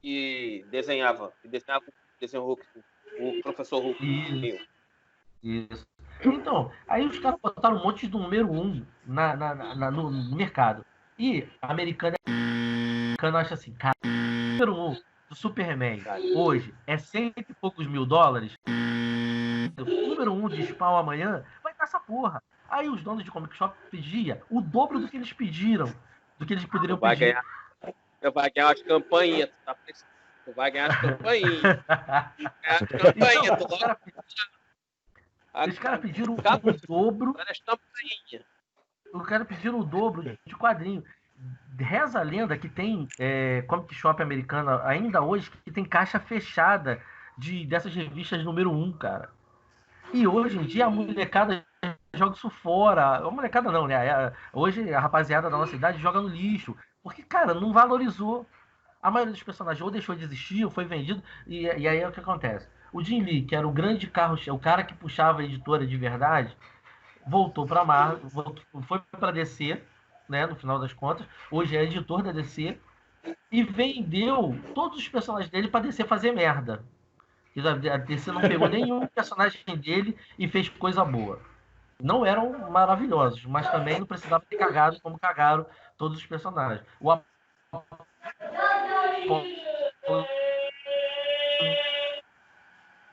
[SPEAKER 1] Que desenhava o professor Hulk.
[SPEAKER 3] Isso. Então, aí os caras botaram um monte de número 1 no mercado. E a americana acha assim, cara, o número 1 do Superman hoje é $100 e poucos mil. O número 1 de Spawn amanhã vai dar essa porra. Aí os donos de comic shop pediam o dobro do que eles pediram, do que eles poderiam pedir.
[SPEAKER 1] Vai ganhar as campainhas, tá? Tu vai ganhar as campainhas.
[SPEAKER 3] Os caras pediram o dobro. Os caras pediram o dobro de quadrinho. Reza a lenda que tem comic shop americana ainda hoje que tem caixa fechada dessas revistas número 1, cara. E hoje em dia a molecada joga isso fora. A molecada não, né? Hoje a rapaziada da nossa idade joga no lixo. Porque, cara, não valorizou. A maioria dos personagens ou deixou de existir, ou foi vendido. E aí é o que acontece. O Jim Lee, que era o grande carro, o cara que puxava a editora de verdade, voltou para Marvel, foi para DC, né, no final das contas. Hoje é editor da DC. E vendeu todos os personagens dele para DC fazer merda. A DC não pegou nenhum personagem dele e fez coisa boa. Não eram maravilhosos, mas também não precisava ter cagado como cagaram todos os personagens.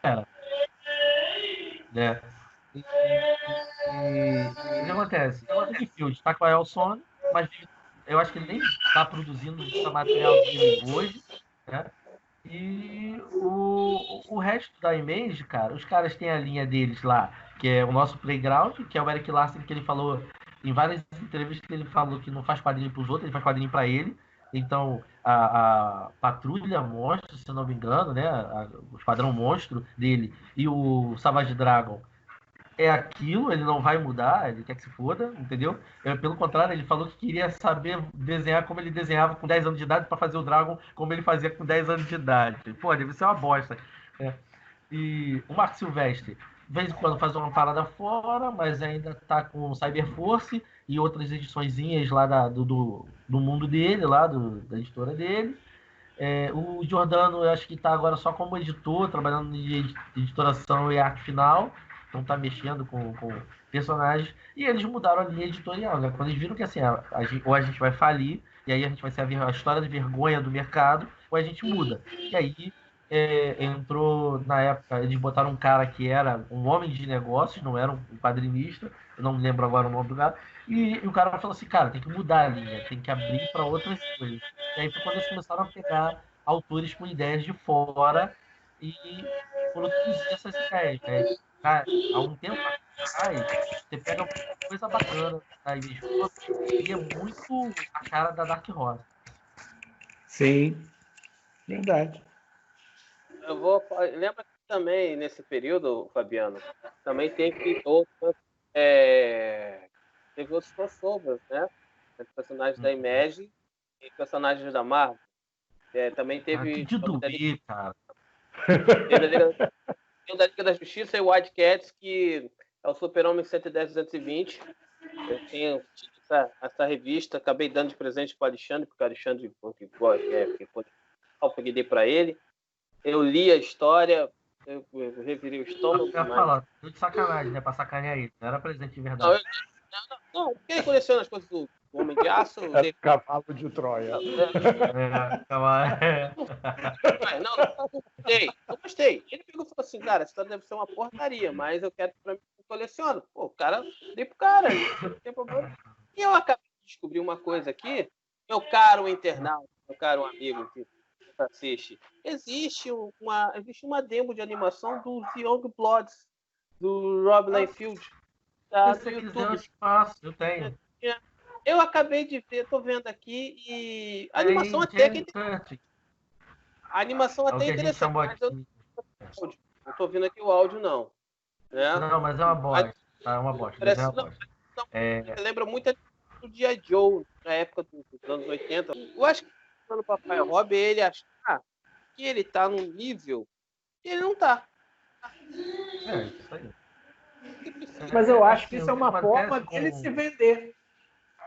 [SPEAKER 3] Era. Né? O que acontece? O Liefeld está com a Elson, mas eu acho que ele nem está produzindo esse material dele hoje, né? E o resto da Image, cara, os caras têm a linha deles lá, que é o nosso Playground, que é o Eric Larson, que ele falou em várias entrevistas, que ele falou que não faz quadrinho para os outros, ele faz quadrinho para ele. Então, a Patrulha Monstro, se eu não me engano, né, o Esquadrão Monstro dele e o Savage Dragon é aquilo, ele não vai mudar, ele quer que se foda, entendeu? Pelo contrário, ele falou que queria saber desenhar como ele desenhava com 10 anos de idade para fazer o Dragon como ele fazia com 10 anos de idade. Pô, deve ser uma bosta. E o Mark Silvestre, de vez em quando faz uma parada fora, mas ainda tá com Cyber Force e outras ediçõezinhas lá do mundo dele, lá da editora dele. O Giordano, eu acho que tá agora só como editor, trabalhando em editoração e arte final. Não tá mexendo com personagens. E eles mudaram a linha editorial, né? Quando eles viram que assim, ou a gente vai falir, e aí a gente vai ser a história de vergonha do mercado, ou a gente muda. E aí entrou, na época, eles botaram um cara que era um homem de negócios, não era um quadrinista, eu não me lembro agora o nome do cara, e o cara falou assim, cara, tem que mudar a linha, tem que abrir para outras coisas. E aí foi quando eles começaram a pegar autores com ideias de fora e produzir essas ideias, né? Há um tempo Aí, você pega uma coisa bacana, aí e é muito a cara da Dark Horse.
[SPEAKER 2] Sim, verdade.
[SPEAKER 1] Lembra que também, nesse período, Fabiano, também teve outros crossovers, né? Entre personagens da Imagine e personagens da Marvel. Também
[SPEAKER 3] Cara, que
[SPEAKER 1] teve
[SPEAKER 3] de doer, cara.
[SPEAKER 1] Tem o da Liga da Justiça e o Wildcats, que é o Super-Homem 110-220. Eu tinha essa revista, acabei dando de presente para o Alexandre, porque o Alexandre eu peguei para ele. Eu li a história, eu revirei o estômago.
[SPEAKER 3] Eu ia falar, tô de sacanagem, né? Pra sacanear ele. Não era presente de verdade.
[SPEAKER 1] Não, porque ele coleciona as coisas do Homem de Aço.
[SPEAKER 2] É cavalo de Troia.
[SPEAKER 1] Não gostei. Ele pegou e falou assim, cara, essa história deve ser uma porcaria, mas eu quero que pra mim eu coleciono. Pô, o cara, dei pro cara, não tem problema. E eu acabei de descobrir uma coisa aqui, meu caro internauta, meu caro amigo que assiste, existe uma demo de animação dos Young Bloods, do Rob Liefeld,
[SPEAKER 3] Se você quiser, eu te passo, eu tenho.
[SPEAKER 1] Eu acabei de ver, tô vendo aqui, e a animação
[SPEAKER 3] Tem
[SPEAKER 1] até
[SPEAKER 3] James
[SPEAKER 1] que
[SPEAKER 3] Curtis.
[SPEAKER 1] a animação até
[SPEAKER 3] É o que
[SPEAKER 1] é
[SPEAKER 3] a gente
[SPEAKER 1] interessante,
[SPEAKER 3] chamou
[SPEAKER 1] mas eu
[SPEAKER 3] aqui.
[SPEAKER 1] não tô vendo aqui o áudio, não. Né?
[SPEAKER 3] Não, mas é uma bosta. É uma bosta.
[SPEAKER 1] Parece,
[SPEAKER 3] É uma bosta.
[SPEAKER 1] lembra muito do G.I. Joe, na época dos anos 80. Eu acho que o Papai Rob, ele achar que ele tá num nível que ele não tá.
[SPEAKER 3] Isso aí.
[SPEAKER 2] Mas eu acho que
[SPEAKER 3] assim,
[SPEAKER 2] isso é uma forma dele se vender.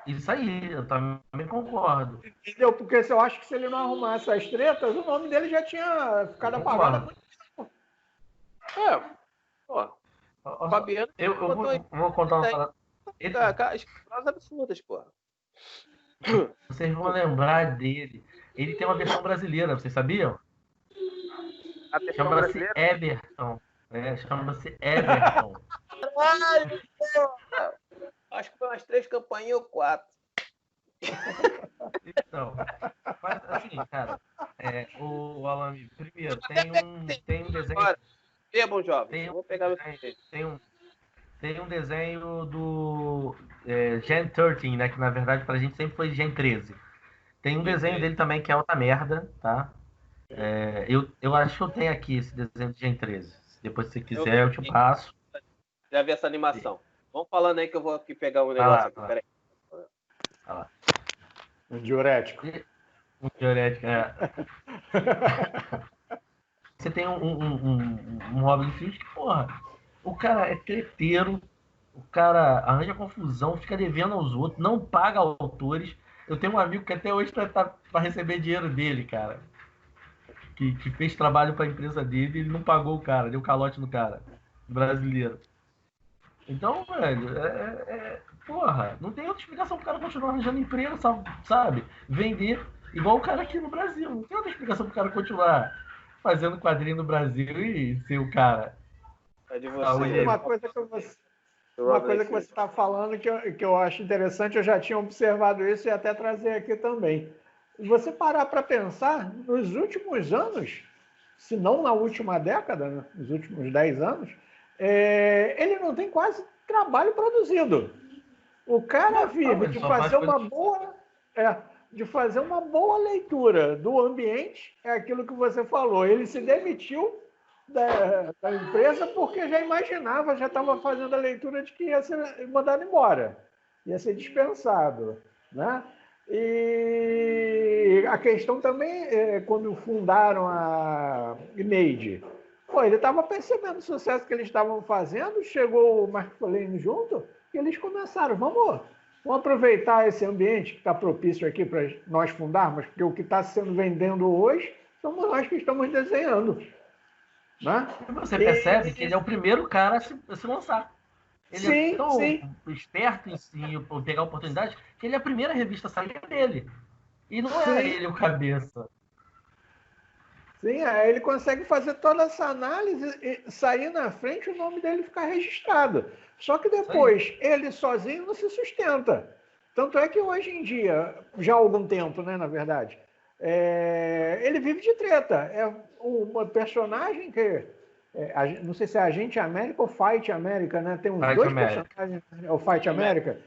[SPEAKER 3] Isso aí, eu também concordo.
[SPEAKER 2] Entendeu? Porque eu acho que se ele não arrumasse as tretas, o nome dele já tinha ficado apagado há muito tempo.
[SPEAKER 1] Fabiano,
[SPEAKER 3] eu vou contar uma parada.
[SPEAKER 1] As absurdas, porra.
[SPEAKER 3] Vocês vão lembrar dele. Ele tem uma versão brasileira, vocês sabiam? Chama-se Eberton. Chama-se Eberton.
[SPEAKER 1] Acho que foi umas 3 campanhas ou 4.
[SPEAKER 3] Então, mas assim, cara, o Alami, primeiro, tem um desenho.
[SPEAKER 1] Bom jovem, vou pegar
[SPEAKER 3] tem um desenho do Gen 13, né? Que na verdade pra gente sempre foi Gen 13. Tem um desenho dele também que é outra merda, tá? Eu acho que eu tenho aqui esse desenho de Gen 13. Depois, se você quiser, eu te passo.
[SPEAKER 1] Já vi essa animação. Vamos falando aí que eu vou aqui pegar um negócio aqui. Peraí.
[SPEAKER 2] Um diurético.
[SPEAKER 3] Um diurético, Você tem um Robin Fisk que, porra, o cara é treteiro, o cara arranja confusão, fica devendo aos outros, não paga autores. Eu tenho um amigo que até hoje tá para receber dinheiro dele, cara. Que fez trabalho para a empresa dele e ele não pagou o cara, deu calote no cara, brasileiro. Então, velho, porra, não tem outra explicação pro cara continuar arranjando emprego, sabe? Vender, igual o cara aqui no Brasil. Não tem outra explicação pro cara continuar fazendo quadrinho no Brasil e ser o cara.
[SPEAKER 1] É de você.
[SPEAKER 2] Uma coisa que você está falando que eu acho interessante, eu já tinha observado isso e até trazer aqui também. Você parar para pensar, nos últimos anos, se não na última década, né, nos últimos 10 anos, ele não tem quase trabalho produzido. O cara vive de fazer uma boa leitura do ambiente, é aquilo que você falou. Ele se demitiu da empresa porque já imaginava, já estava fazendo a leitura de que ia ser mandado embora, ia ser dispensado, né? E a questão também é quando fundaram a Image, ele estava percebendo o sucesso que eles estavam fazendo, chegou o Mark Foley junto e eles começaram, vamos aproveitar esse ambiente que está propício aqui para nós fundarmos, porque o que está sendo vendendo hoje somos nós que estamos desenhando. Né?
[SPEAKER 3] Você percebe que ele é o primeiro cara a se lançar. Ele é tão esperto em pegar a oportunidade que ele é a primeira revista a sair dele. E não é ele o cabeça.
[SPEAKER 2] Sim, ele consegue fazer toda essa análise e sair na frente e o nome dele ficar registrado. Só que depois, ele sozinho não se sustenta. Tanto é que hoje em dia, já há algum tempo, né, na verdade, ele vive de treta. É uma personagem que não sei se é Agente América ou Fight América, né? Tem uns
[SPEAKER 3] Fight
[SPEAKER 2] dois
[SPEAKER 3] America.
[SPEAKER 2] personagens, é o Fight América,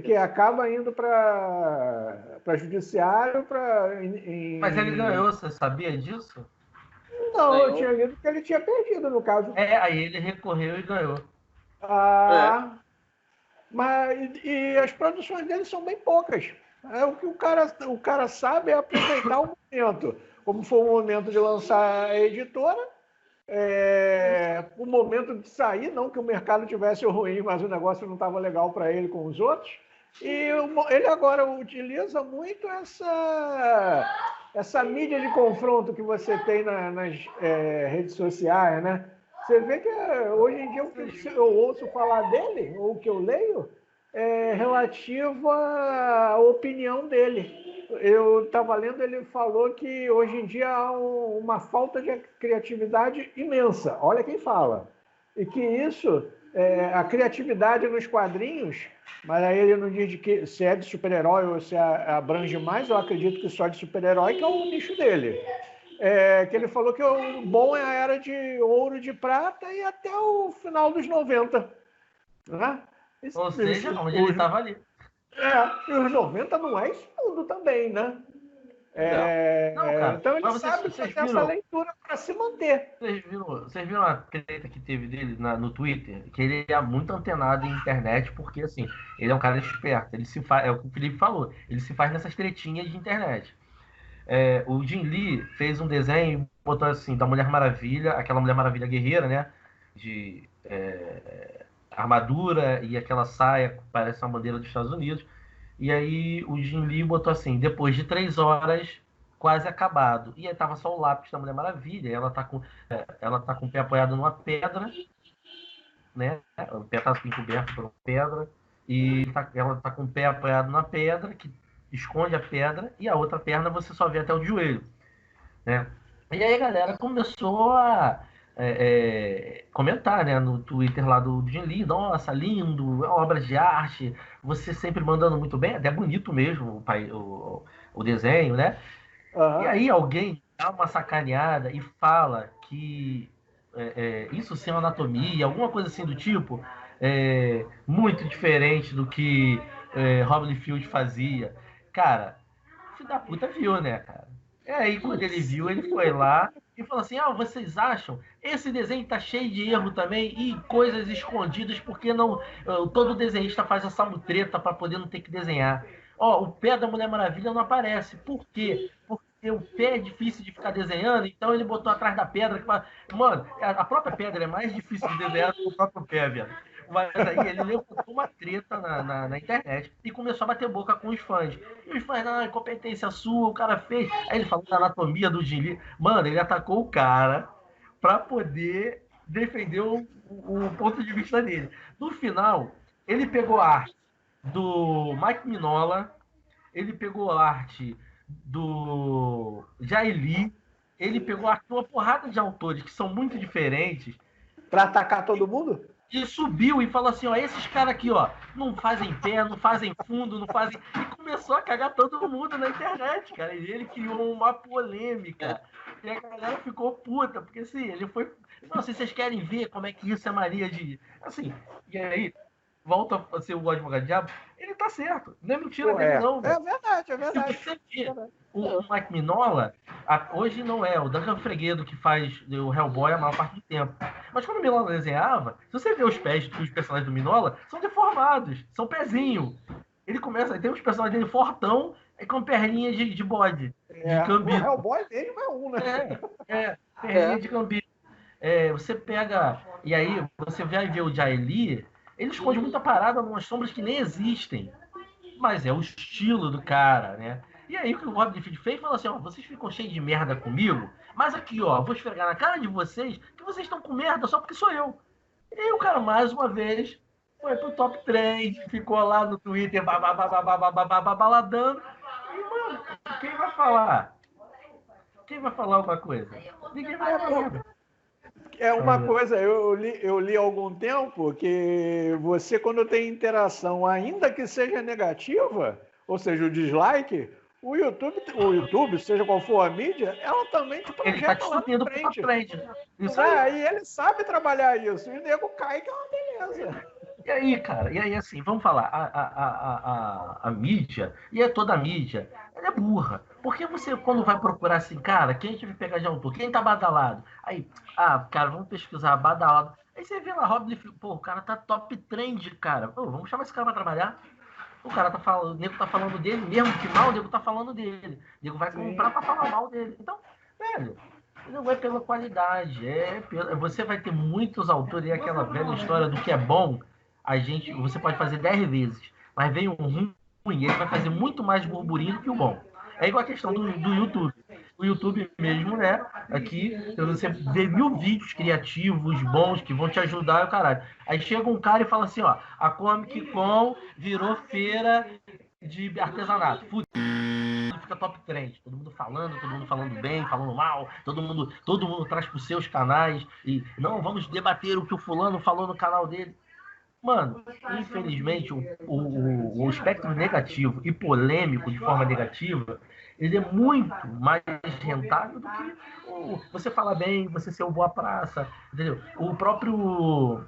[SPEAKER 2] que acaba indo para judiciário.
[SPEAKER 3] Mas ele ganhou, você sabia disso?
[SPEAKER 2] Não, eu
[SPEAKER 1] Ganhou.
[SPEAKER 2] tinha lido que ele tinha perdido, no caso.
[SPEAKER 3] Aí ele recorreu e ganhou.
[SPEAKER 2] Ah, mas e as produções dele são bem poucas. O que o cara sabe é aproveitar o momento. Como foi o momento de lançar a editora, o momento de sair, não que o mercado tivesse ruim, mas o negócio não estava legal para ele com os outros. E ele agora utiliza muito essa mídia de confronto que você tem nas redes sociais, né? Você vê que hoje em dia o que eu ouço falar dele, ou o que eu leio, é relativo à opinião dele. Eu estava lendo, ele falou que hoje em dia há uma falta de criatividade imensa. Olha quem fala. E que isso, a criatividade nos quadrinhos, mas aí ele não diz se é de super-herói ou se abrange mais, eu acredito que só de super-herói, que é o nicho dele. Que ele falou que o bom é a era de ouro, de prata e até o final dos 90. Né?
[SPEAKER 3] Ou seja, onde ele estava ali.
[SPEAKER 2] E os 90 não é isso tudo também, né?
[SPEAKER 3] Não, cara.
[SPEAKER 2] Então ele sabe fazer essa leitura para se manter.
[SPEAKER 3] Vocês viram a treta que teve dele no Twitter? Que ele é muito antenado em internet, porque assim, ele é um cara esperto. Ele se faz, é o que o Felipe falou, ele se faz nessas tretinhas de internet. O Jim Lee fez um desenho, botou assim, da Mulher Maravilha, aquela Mulher Maravilha guerreira, né? De armadura e aquela saia que parece uma bandeira dos Estados Unidos. E aí o Jim Lee botou assim, depois de 3 horas, quase acabado. E aí tava só o lápis da Mulher Maravilha, e ela tá com o pé apoiado numa pedra, né? O pé tá encoberto por uma pedra, e ela tá com o pé apoiado na pedra, que esconde a pedra, e a outra perna você só vê até o joelho, né? E aí a galera começou a comentar, né, no Twitter lá do Jim Lee, nossa, lindo, obras de arte, você sempre mandando muito bem, até bonito mesmo o desenho, né?
[SPEAKER 2] Uhum.
[SPEAKER 3] E aí alguém dá uma sacaneada e fala que isso sim é uma anatomia, alguma coisa assim do tipo, muito diferente do que Robin Field fazia. Cara, filho da puta viu, né, cara? E aí, quando ele viu, ele foi lá e falou assim: vocês acham? Esse desenho tá cheio de erro também e coisas escondidas, porque não todo desenhista faz essa mutreta para poder não ter que desenhar. O pé da Mulher Maravilha não aparece. Por quê? Porque o pé é difícil de ficar desenhando, então ele botou atrás da pedra. Mano, a própria pedra é mais difícil de desenhar do que o próprio pé, velho. Mas aí ele levantou uma treta na internet e começou a bater boca com os fãs. E os fãs, não, incompetência sua, o cara fez. Aí ele falou da anatomia do Jim Lee. Mano, ele atacou o cara pra poder defender o ponto de vista dele. No final, ele pegou a arte do Mike Mignola, ele pegou a arte do Jay Lee, ele pegou a arte de uma porrada de autores que são muito diferentes.
[SPEAKER 2] Pra atacar todo mundo?
[SPEAKER 3] E subiu e falou assim, esses caras aqui, não fazem pé, não fazem fundo, não fazem... E começou a cagar todo mundo na internet, cara. E ele criou uma polêmica. E a galera ficou puta, porque assim, ele foi... Não, se vocês querem ver como é que isso é Maria de... Assim, e aí, volta a ser o advogado do diabo, ele tá certo. Não é mentira dele, não.
[SPEAKER 2] É verdade, é verdade.
[SPEAKER 3] Se você vê o Mike Mignola, hoje não é o Duncan Freghedo que faz o Hellboy a maior parte do tempo. Mas quando o Mignola desenhava, se você vê os pés dos personagens do Mignola, são deformados, são pezinho. Ele começa, tem uns personagens dele fortão e com perninha de bode, de cambito.
[SPEAKER 2] O Hellboy dele é um, né?
[SPEAKER 3] Perninha de cambito. Você pega, e aí você vai ver o Jay Lee, ele esconde muita parada em umas sombras que nem existem. Mas é o estilo do cara, né? E aí o que o Robin Field fez, falou assim, vocês ficam cheios de merda comigo, mas aqui, vou esfregar na cara de vocês que vocês estão com merda só porque sou eu. E aí o cara, mais uma vez, foi pro top 3, ficou lá no Twitter, baladando. E, mano, quem vai falar? Quem vai falar alguma coisa? Ninguém vai falar.
[SPEAKER 2] É uma coisa, eu li há algum tempo que você, quando tem interação, ainda que seja negativa, ou seja, o dislike, o YouTube, seja qual for a mídia, ela também te
[SPEAKER 3] Ele tá
[SPEAKER 2] projeta
[SPEAKER 3] te
[SPEAKER 2] lá na
[SPEAKER 3] subindo pra
[SPEAKER 2] frente.
[SPEAKER 3] frente. Isso aí.
[SPEAKER 2] Aí ele sabe trabalhar isso. E o nego cai, que é uma beleza.
[SPEAKER 3] E aí, cara, e aí assim, vamos falar, a mídia, e toda a mídia, ela é burra. Porque você, quando vai procurar assim, cara, quem a gente vai pegar de autor? Quem tá badalado? Aí, cara, vamos pesquisar badalado. Aí você vê lá, Rob Liefeld, pô, o cara tá top trend, cara. Pô, vamos chamar esse cara pra trabalhar? O cara tá falando, o nego tá falando dele, mesmo que mal, o nego tá falando dele. O nego vai comprar pra falar mal dele. Então, velho, não é pela qualidade, você vai ter muitos autores, e aquela velha história do que é bom, você pode fazer 10 vezes, mas vem um ruim, ele vai fazer muito mais burburinho do que o bom. É igual a questão do YouTube. O YouTube mesmo, né? Aqui, você vê 1000 vídeos criativos, bons, que vão te ajudar, o caralho. Aí chega um cara e fala assim, ó, a Comic Con virou feira de artesanato. Fica top trend, todo mundo falando bem, falando mal, todo mundo traz para os seus canais e não, vamos debater o que o fulano falou no canal dele. Mano, infelizmente o espectro negativo e polêmico de forma negativa, ele é muito mais rentável do que você falar bem, você ser uma boa praça, entendeu? O próprio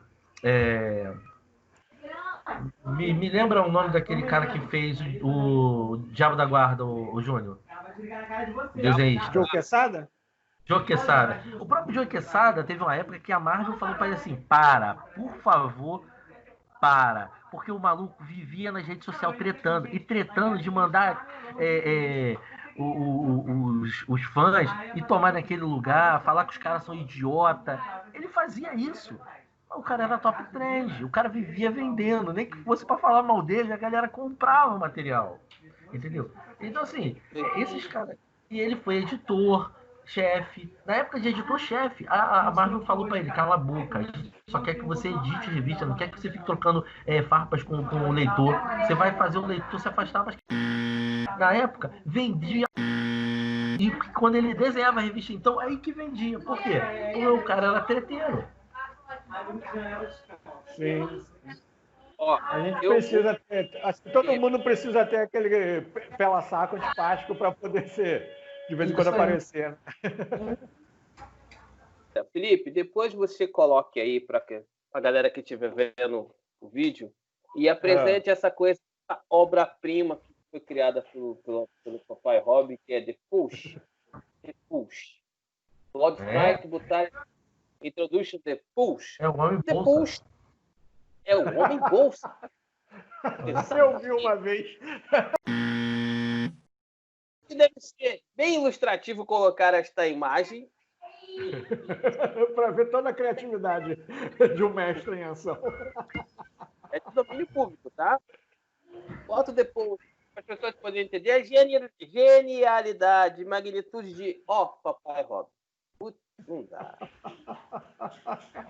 [SPEAKER 3] me lembra o nome daquele cara que fez o Diabo da Guarda, o Júnior? Desenhista.
[SPEAKER 2] Joe Quesada?
[SPEAKER 3] Joe Quesada. O próprio Joe Quesada teve uma época que a Marvel falou para ele assim, por favor, para. Porque o maluco vivia nas redes sociais tretando de mandar os fãs e tomar naquele lugar, falar que os caras são idiota. Ele fazia isso. O cara era top trend, o cara vivia vendendo, nem que fosse para falar mal dele, a galera comprava o material, entendeu? Então, assim, esses caras. E ele foi editor, chefe. Na época de editor-chefe, a Marvel falou para ele: cala a boca, a gente só quer que você edite revista, não quer que você fique trocando farpas com o leitor. Você vai fazer o leitor se afastar. Mas... Na época, vendia. E quando ele desenhava a revista, então, aí que vendia. Por quê? Porque o cara era treteiro.
[SPEAKER 2] Sim. A gente precisa ter, acho que todo mundo precisa ter aquele pela-saco antipático para poder ser, de vez em quando, aparecer.
[SPEAKER 1] Felipe, depois você coloque aí para a galera que estiver vendo o vídeo e apresente essa coisa, a obra-prima que foi criada pelo papai Rob, que é The Push. The Push. Lord Strike botar Introduction The Push.
[SPEAKER 3] É o homem
[SPEAKER 1] The
[SPEAKER 3] bolsa.
[SPEAKER 1] Push é o homem bolsa.
[SPEAKER 2] Você ouviu uma vez.
[SPEAKER 1] Deve ser bem ilustrativo colocar esta imagem.
[SPEAKER 2] Para ver toda a criatividade de um mestre em ação.
[SPEAKER 1] É de domínio público, tá? Foto depois, para as pessoas poderem entender a genialidade, magnitude de papai Rob. Não dá.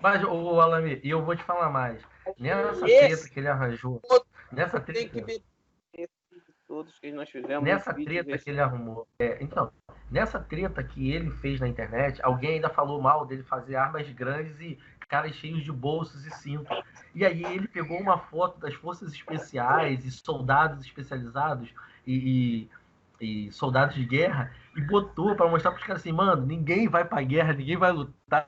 [SPEAKER 3] Mas, ô Alami, e eu vou te falar mais. Nessa treta que ele arranjou, nessa treta...
[SPEAKER 1] Tem que ver todos que nós fizemos.
[SPEAKER 3] Nessa treta que ele arrumou. Então, nessa treta que ele fez na internet, alguém ainda falou mal dele fazer armas grandes e caras cheios de bolsos e cintos. E aí ele pegou uma foto das forças especiais e soldados especializados e soldados de guerra e botou para mostrar para os caras assim, mano, ninguém vai pra guerra, ninguém vai lutar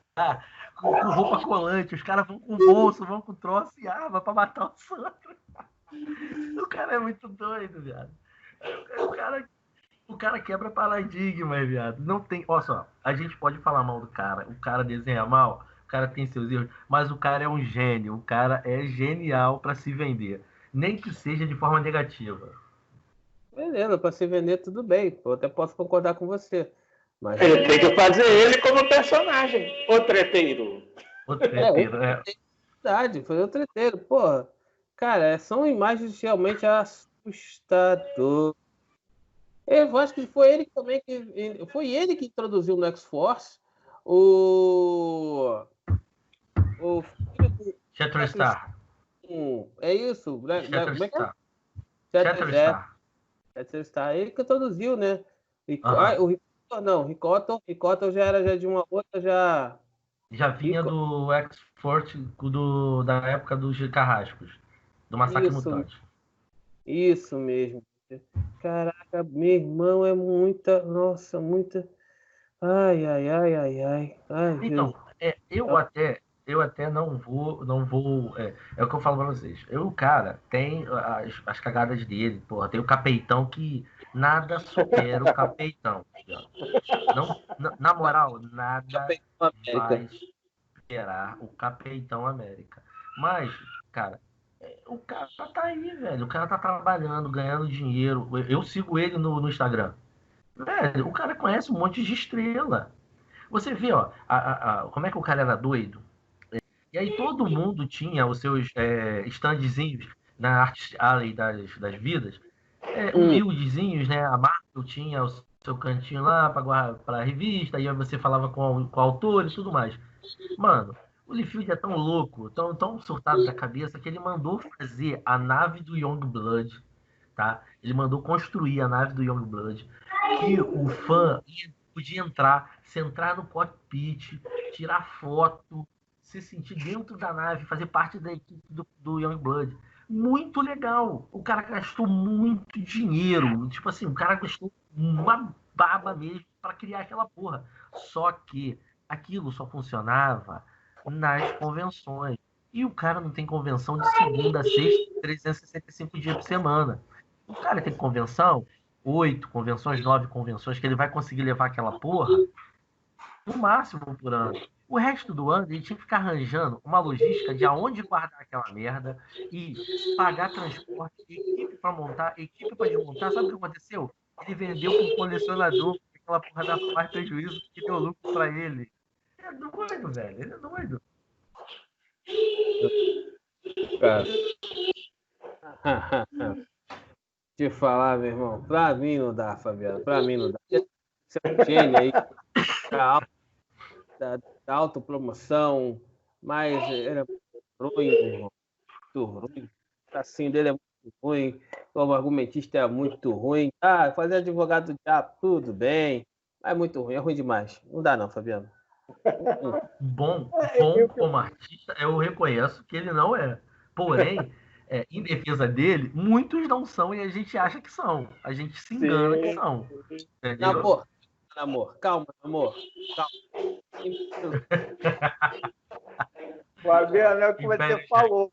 [SPEAKER 3] com roupa colante, os caras vão com bolso, vão com troço e arma para matar os outros. O cara é muito doido, viado. O cara quebra paradigma, viado. Não tem. Olha só, a gente pode falar mal do cara. O cara desenha mal, o cara tem seus erros, mas o cara é um gênio. O cara é genial para se vender. Nem que seja de forma negativa.
[SPEAKER 1] Beleza, para se vender tudo bem. Eu até posso concordar com você. Mas...
[SPEAKER 2] Ele tem que fazer ele como personagem. O treteiro.
[SPEAKER 3] O treteiro,
[SPEAKER 1] Verdade, fazer o treteiro. Porra. Cara, são imagens realmente assustadoras. Eu acho que foi ele também que introduziu no X-Force o
[SPEAKER 3] Shatterstar.
[SPEAKER 1] É isso?
[SPEAKER 3] Shatterstar.
[SPEAKER 1] Shatterstar. Ele que introduziu, né? O Ricotta já era de uma outra já.
[SPEAKER 3] Já vinha do X-Force da época dos Carrascos. Do Massacre Mutante.
[SPEAKER 1] Isso mesmo. Caraca, meu irmão, é muita. Nossa, muita. Ai, ai, ai, ai, ai. Ai,
[SPEAKER 3] Então,
[SPEAKER 1] Jesus.
[SPEAKER 3] eu até não vou. É o que eu falo pra vocês. O cara tem as cagadas dele, porra. Tem o Capeitão que nada supera o Capeitão. Não, na moral, nada
[SPEAKER 1] América.
[SPEAKER 3] vai superar o Capeitão América. Mas, cara, o cara tá aí, velho. O cara tá trabalhando, ganhando dinheiro. Eu sigo ele no Instagram. Velho, o cara conhece um monte de estrela. Você vê, ó, como é que o cara era doido? E aí todo mundo tinha os seus standzinhos na Art Alley das vidas,
[SPEAKER 1] Hum.
[SPEAKER 3] humildezinhos, né? A Marvel tinha o seu cantinho lá para a revista, e aí você falava com o autor e tudo mais. Mano, o Liefeld é tão louco, tão surtado da cabeça, que ele mandou fazer a nave do Youngblood, tá? Ele mandou construir a nave do Youngblood, que o fã podia entrar, se entrar no cockpit, tirar foto, se sentir dentro da nave, fazer parte da equipe do Youngblood. Muito legal. O cara gastou muito dinheiro. Tipo assim, o cara gastou uma baba mesmo para criar aquela porra. Só que aquilo só funcionava nas convenções. E o cara não tem convenção de segunda a sexta, 365 dias por semana. O cara tem convenção, 8 convenções, 9 convenções, que ele vai conseguir levar aquela porra no máximo por ano. O resto do ano ele tinha que ficar arranjando uma logística de aonde guardar aquela merda e pagar transporte, equipe para montar, equipe para desmontar. Sabe o que aconteceu? Ele vendeu para um colecionador, aquela porra da mais prejuízo que deu lucro para ele. Ele é doido, velho. Ele é doido.
[SPEAKER 1] Cara. Te falar, meu irmão. Pra mim não dá, Fabiano. Pra mim não dá. Você é um gênio aí da autopromoção, mas era muito ruim, meu irmão. Muito ruim. O tracinho dele é muito ruim. Como argumentista é muito ruim. Ah, fazer advogado do diabo, tudo bem. Mas é muito ruim, é ruim demais. Não dá não, Fabiano.
[SPEAKER 3] Bom,
[SPEAKER 2] Eu,
[SPEAKER 3] como artista, eu reconheço que ele não é. Porém, em defesa dele, muitos não são e a gente acha que são. A gente se engana que
[SPEAKER 2] sim.
[SPEAKER 3] são. Entendeu?
[SPEAKER 1] Namor, namor, calma, amor. Calma.
[SPEAKER 2] Fabiano, é o que você
[SPEAKER 3] Império Jack.
[SPEAKER 2] falou.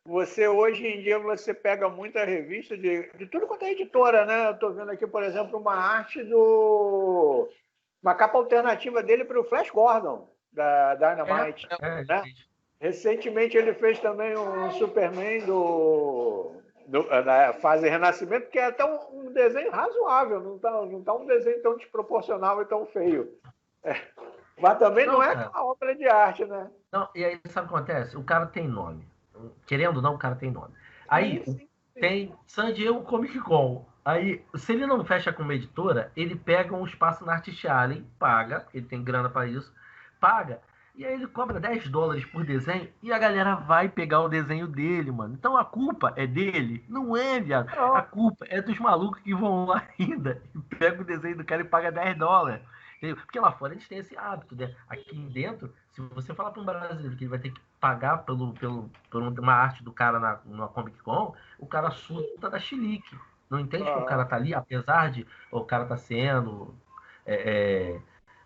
[SPEAKER 2] Você hoje em dia você pega muita revista de tudo quanto é editora, né? Eu estou vendo aqui, por exemplo, uma arte uma capa alternativa dele para o Flash Gordon da Dynamite, né? Recentemente ele fez também um Superman da fase Renascimento, que é até um desenho razoável, não tá um desenho tão desproporcional e tão feio. Mas também não é aquela obra de arte, né?
[SPEAKER 3] Não, e aí sabe o que acontece? O cara tem nome. Querendo ou não, o cara tem nome. Aí
[SPEAKER 2] Sim.
[SPEAKER 3] tem San Diego Comic Con. Aí, se ele não fecha com uma editora, ele pega um espaço na Artist Alley, paga, ele tem grana para isso, paga, e aí ele cobra $10 por desenho e a galera vai pegar o desenho dele, mano. Então a culpa é dele? Não é, viado. A culpa é dos malucos que vão lá ainda e pegam o desenho do cara e paga $10. Porque lá fora eles têm esse hábito, né? Aqui dentro, se você falar para um brasileiro que ele vai ter que pagar por uma arte do cara numa Comic Con, o cara surta da chilique. Não entende que o cara tá ali, apesar de o cara tá sendo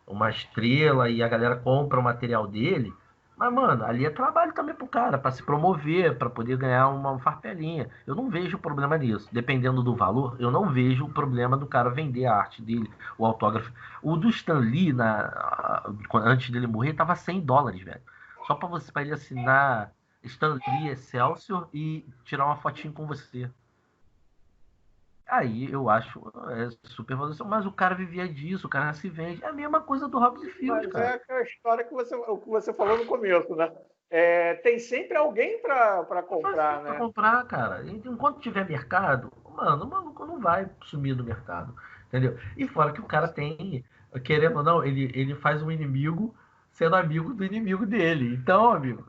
[SPEAKER 3] uma estrela e a galera compra o material dele. Mas, mano, ali é trabalho também pro cara, para se promover, para poder ganhar uma farpelinha. Eu não vejo problema nisso. Dependendo do valor, eu não vejo o problema do cara vender a arte dele, o autógrafo. O do Stan Lee, antes dele morrer, tava $100, velho. Só para ele assinar Stan Lee Excelsior e tirar uma fotinho com você. Aí eu acho super valorização, mas o cara vivia disso, o cara se vende. É a mesma coisa do Rob Liefeld, cara.
[SPEAKER 2] Mas é a história que você falou no começo, né? Tem sempre alguém para comprar, né?
[SPEAKER 3] Para comprar, cara. Enquanto tiver mercado, mano, o maluco não vai sumir do mercado, entendeu? E fora que o cara tem, querendo ou não, ele faz um inimigo sendo amigo do inimigo dele. Então, amigo,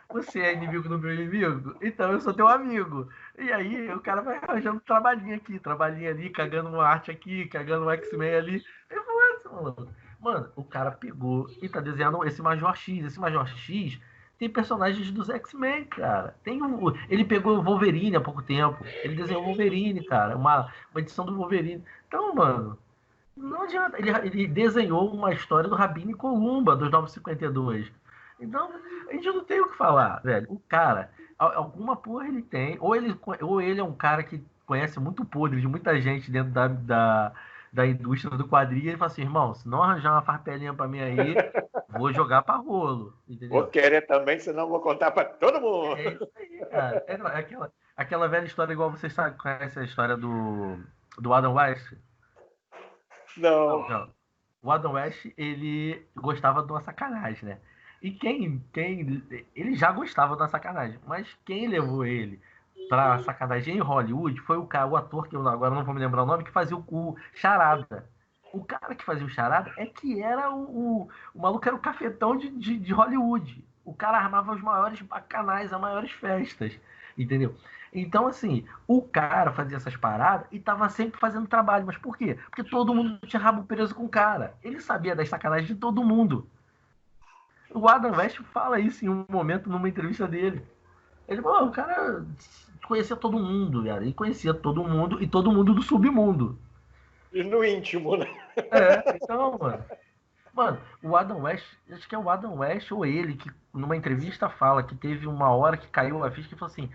[SPEAKER 3] você é inimigo do meu inimigo? Então eu sou teu amigo. E aí o cara vai arranjando trabalhinho aqui, trabalhinho ali, cagando uma arte aqui, cagando um X-Men ali. Eu falo assim, mano, o cara pegou e tá desenhando esse Major X. Esse Major X tem personagens dos X-Men, cara. Ele pegou o Wolverine há pouco tempo. Ele desenhou o Wolverine, cara. Uma edição do Wolverine. Então, mano, não adianta. Ele desenhou uma história do Rabino e Columba, dos 952. Então, a gente não tem o que falar, velho. O cara, alguma porra ele tem. Ou ele é um cara que conhece muito podre de muita gente dentro da indústria do quadrinho. E ele fala assim, irmão, se não arranjar uma farpelinha pra mim aí, vou jogar pra rolo. Entendeu?
[SPEAKER 4] Vou querer também, senão vou contar pra todo mundo.
[SPEAKER 3] É isso aí, cara. Aquela velha história, igual vocês sabem, conhece a história do Adam West?
[SPEAKER 4] Não.
[SPEAKER 3] O Adam West, ele gostava de uma sacanagem, né? E ele já gostava de uma sacanagem, mas quem levou ele pra sacanagem em Hollywood foi o ator, que eu agora não vou me lembrar o nome, que fazia o Charada. O cara que fazia o Charada é que era o maluco, era o cafetão de Hollywood. O cara armava os maiores bacanais, as maiores festas, entendeu? Então, assim, o cara fazia essas paradas e tava sempre fazendo trabalho. Mas por quê? Porque todo mundo tinha rabo preso com o cara. Ele sabia das sacanagens de todo mundo. O Adam West fala isso em um momento, numa entrevista dele. Ele falou, o cara conhecia todo mundo, cara. Ele conhecia todo mundo e todo mundo do submundo.
[SPEAKER 4] E no íntimo, né?
[SPEAKER 3] Então, mano, o Adam West, acho que é o Adam West ou ele, que numa entrevista fala que teve uma hora que caiu a ficha que falou assim,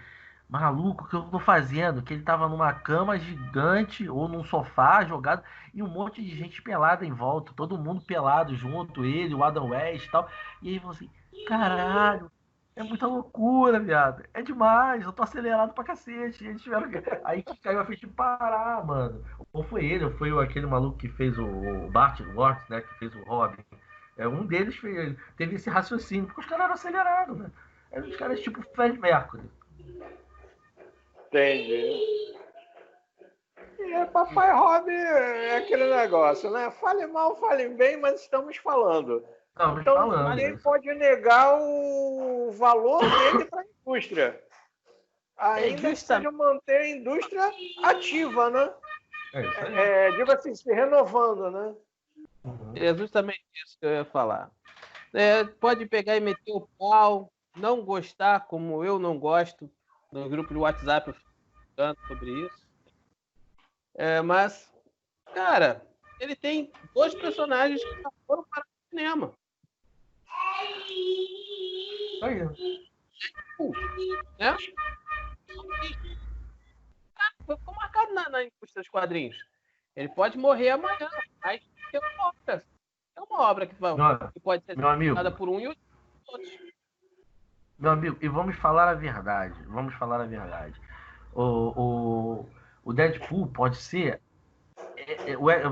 [SPEAKER 3] maluco, o que eu tô fazendo? Que ele tava numa cama gigante ou num sofá jogado e um monte de gente pelada em volta, todo mundo pelado junto, ele, o Adam West e tal. E ele falou assim, caralho, é muita loucura, viado. É demais, eu tô acelerado pra cacete. E eles tiveram que... Aí que caiu a ficha de parar, mano. Ou foi ele, ou foi aquele maluco que fez o Bart Ward, né, que fez o Robin. Um deles teve esse raciocínio, porque os caras eram acelerados, né? Eram os caras tipo Fred Mercury.
[SPEAKER 4] Entendi.
[SPEAKER 2] E Papai Rob é aquele negócio, né? Fale mal, fale bem, mas estamos falando.
[SPEAKER 3] Estamos
[SPEAKER 2] Então,
[SPEAKER 3] falando.
[SPEAKER 2] ninguém pode negar o valor dele para a indústria. Ainda precisa manter a indústria ativa, né? Digo assim, se renovando, né?
[SPEAKER 1] É justamente isso que eu ia falar. Pode pegar e meter o pau, não gostar, como eu não gosto, no grupo de WhatsApp eu fico falando sobre isso. Mas, cara, ele tem 2 personagens que já foram para o cinema. Né? Ficou marcado na indústria dos quadrinhos. Ele pode morrer amanhã, mas é uma obra que pode ser dada por um e outro.
[SPEAKER 3] Meu amigo, e vamos falar a verdade. O Deadpool pode ser...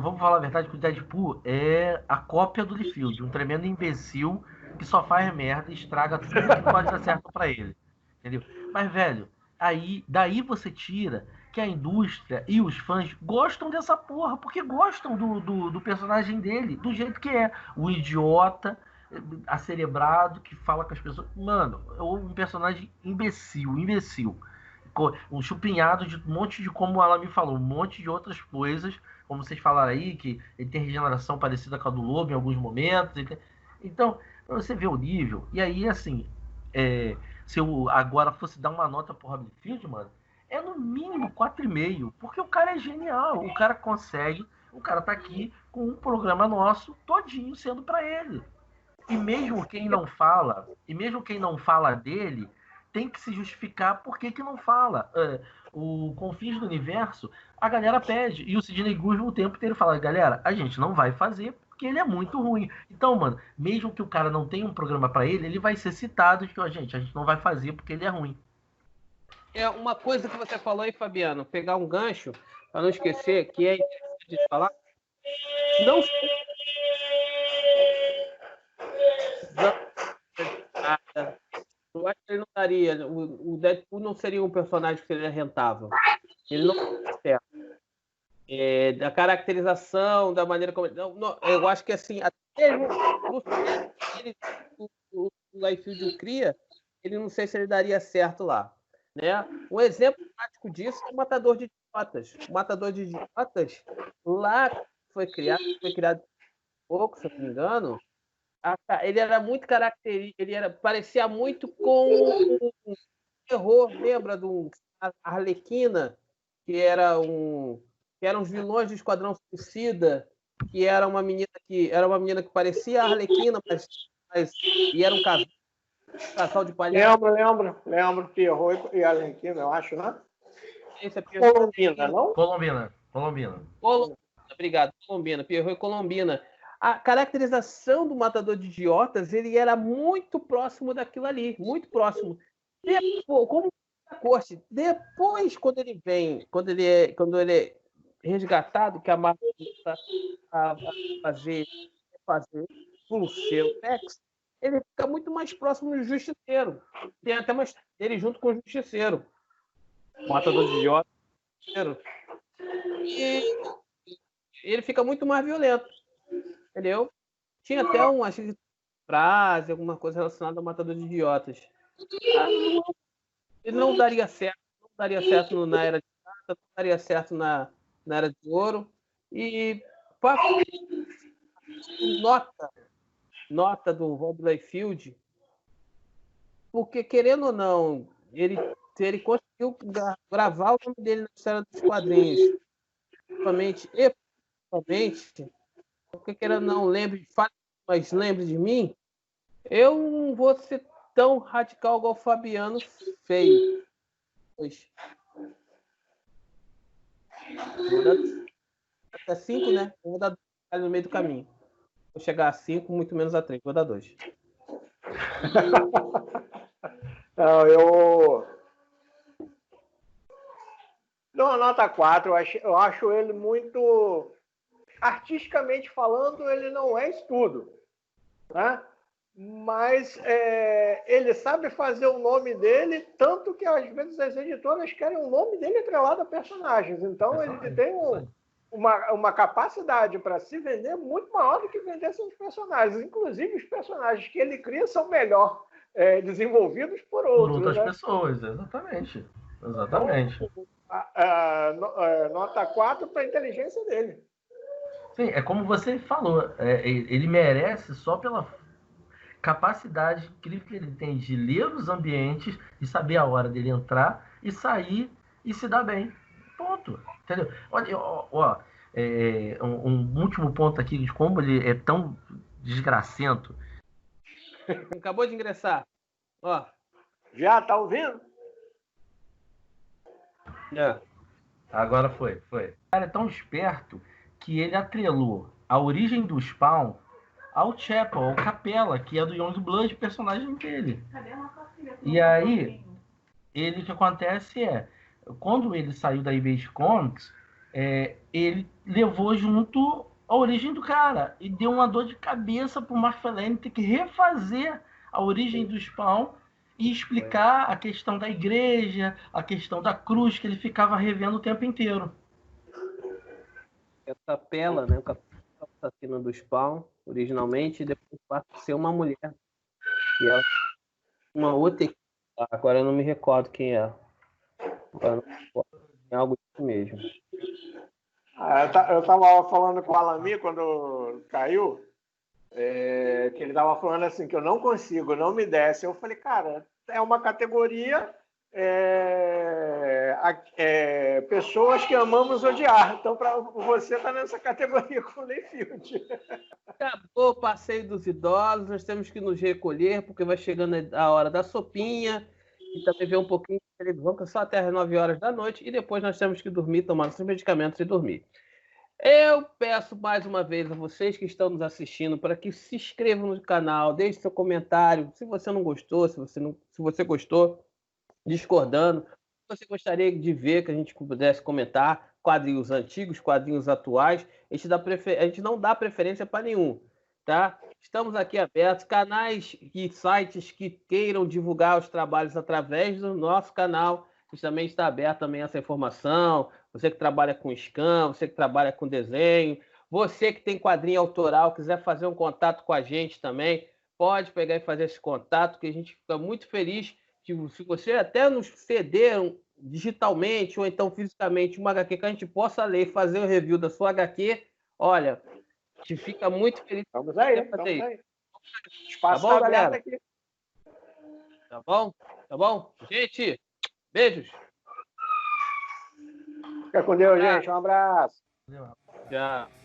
[SPEAKER 3] vamos falar a verdade, que o Deadpool é a cópia do Liefeld, um tremendo imbecil que só faz merda e estraga tudo que pode dar certo pra ele. Entendeu? Mas, velho, daí você tira que a indústria e os fãs gostam dessa porra, porque gostam do personagem dele, do jeito que é. O idiota, acerebrado, que fala com as pessoas. Mano, um personagem imbecil. Um chupinhado de um monte de, como ela me falou, um monte de outras coisas, como vocês falaram aí, que ele tem regeneração parecida com a do Lobo em alguns momentos. Então, você vê o nível, e aí, assim, se eu agora fosse dar uma nota pro Robin Field, mano, é no mínimo 4,5, porque o cara é genial, o cara consegue, o cara tá aqui com um programa nosso todinho sendo pra ele. E mesmo quem não fala dele, tem que se justificar por que não fala. O Confins do Universo, a galera pede, e o Sidney Guzman o tempo inteiro fala, galera, a gente não vai fazer porque ele é muito ruim. Então, mano, mesmo que o cara não tenha um programa pra ele vai ser citado de que, a gente não vai fazer porque ele é ruim.
[SPEAKER 1] É uma coisa que você falou aí, Fabiano, pegar um gancho, para não esquecer, que é interessante de falar, não sei. Eu acho que ele não daria. O Deadpool não seria um personagem que seria rentável. Ele não seria certo. Da caracterização, da maneira como. Não, eu acho que assim, até mesmo o Liefeld cria, ele não sei se ele daria certo lá. Né? Um exemplo prático disso é o Matador de Idiotas. O Matador de Idiotas, lá foi criado pouco, se eu não me engano, Ele era muito característico, parecia muito com o terror, lembra do Arlequina, que eram os vilões do Esquadrão Suicida, que era uma menina que parecia a Arlequina, e era um casal de palhaços.
[SPEAKER 2] Lembro, Pierrot e Arlequina, eu acho, né?
[SPEAKER 1] Esse é
[SPEAKER 2] Colombina, não?
[SPEAKER 3] Colombina.
[SPEAKER 1] Obrigado, Colombina, Pierrot e Colombina. A caracterização do Matador de Idiotas, ele era muito próximo daquilo ali, muito próximo. Depois, como a corte, depois, quando ele é resgatado, que a Marvel começa a fazer o seu Tex, ele fica muito mais próximo do Justiceiro. Tem até uma história dele junto com o Justiceiro. O Matador de Idiotas. E ele fica muito mais violento. Entendeu? Tinha até acho que frase, alguma coisa relacionada ao Matador de Idiotas. Ele não daria certo na Era de Prata, não daria certo na Era de Ouro. E nota do Rob Liefeld, porque, querendo ou não, ele conseguiu gravar o nome dele na história dos quadrinhos. Principalmente, porque, querendo ou não, mas lembre de mim, eu não vou ser tão radical igual o Fabiano fez. Vou dar até 5, né? Vou dar 2 no meio do caminho. Vou chegar a 5, muito menos a 3. Vou dar 2.
[SPEAKER 2] Não, eu dou uma nota 4. Eu acho ele muito... Artisticamente falando, ele não é isso tudo, né? Mas ele sabe fazer o nome dele, tanto que às vezes as editoras querem o nome dele atrelado a personagens. Então ele tem uma capacidade para se vender muito maior do que vender seus personagens. Inclusive, os personagens que ele cria são melhor desenvolvidos por outras,
[SPEAKER 3] né? Pessoas, exatamente.
[SPEAKER 2] Então, nota 4 para a inteligência dele.
[SPEAKER 3] Sim, é como você falou, ele merece só pela capacidade incrível que ele tem de ler os ambientes, de saber a hora dele entrar e sair e se dar bem. Ponto. Entendeu? Olha, um último ponto aqui de como ele é tão desgracento.
[SPEAKER 1] Acabou de ingressar. Ó.
[SPEAKER 2] Já tá ouvindo?
[SPEAKER 3] Agora foi. O cara é tão esperto que ele atrelou a origem do Spawn ao Chapel, ao Capela, que é do Youngblood, personagem dele. E aí, o que acontece quando ele saiu da Image Comics, ele levou junto a origem do cara e deu uma dor de cabeça pro Mark Fellaini ter que refazer a origem do Spawn e explicar a questão da igreja, a questão da cruz, que ele ficava revendo o tempo inteiro.
[SPEAKER 1] A Capela, né? O assassino do Spawn, originalmente, e depois passa a ser uma mulher. E ela uma outra equipe. Agora eu não me recordo quem é. É algo assim mesmo.
[SPEAKER 2] Eu estava falando com o Alami quando caiu, que ele estava falando assim, que eu não consigo, não me desce. Eu falei, cara, é uma categoria pessoas que amamos odiar. Então, para você tá nessa categoria com o Liefeld.
[SPEAKER 1] Acabou o passeio dos idosos, nós temos que nos recolher, porque vai chegando a hora da sopinha, e também ver um pouquinho de televisão, que é só até as 9 horas da noite, e depois nós temos que dormir, tomar nossos medicamentos e dormir. Eu peço mais uma vez a vocês que estão nos assistindo para que se inscrevam no canal, deixe seu comentário, se você não gostou, se você gostou, discordando, se você gostaria de ver que a gente pudesse comentar quadrinhos antigos, quadrinhos atuais, a gente não dá preferência para nenhum, tá? Estamos aqui abertos, canais e sites que queiram divulgar os trabalhos através do nosso canal, a gente também está aberto também a essa informação. Você que trabalha com scan, você que trabalha com desenho, você que tem quadrinho autoral, quiser fazer um contato com a gente também, pode pegar e fazer esse contato, que a gente fica muito feliz. Se você até nos ceder digitalmente ou então fisicamente uma HQ que a gente possa ler e fazer o review da sua HQ, olha, a gente fica muito feliz.
[SPEAKER 2] Vamos aí.
[SPEAKER 4] O espaço
[SPEAKER 1] Tá bom,
[SPEAKER 4] tá aberto
[SPEAKER 1] galera?
[SPEAKER 4] aqui.
[SPEAKER 1] Tá bom? Tá bom? Gente, beijos.
[SPEAKER 4] Fica com Deus,
[SPEAKER 1] Abraço.
[SPEAKER 4] gente. Um abraço.
[SPEAKER 3] Entendeu?
[SPEAKER 1] Tchau.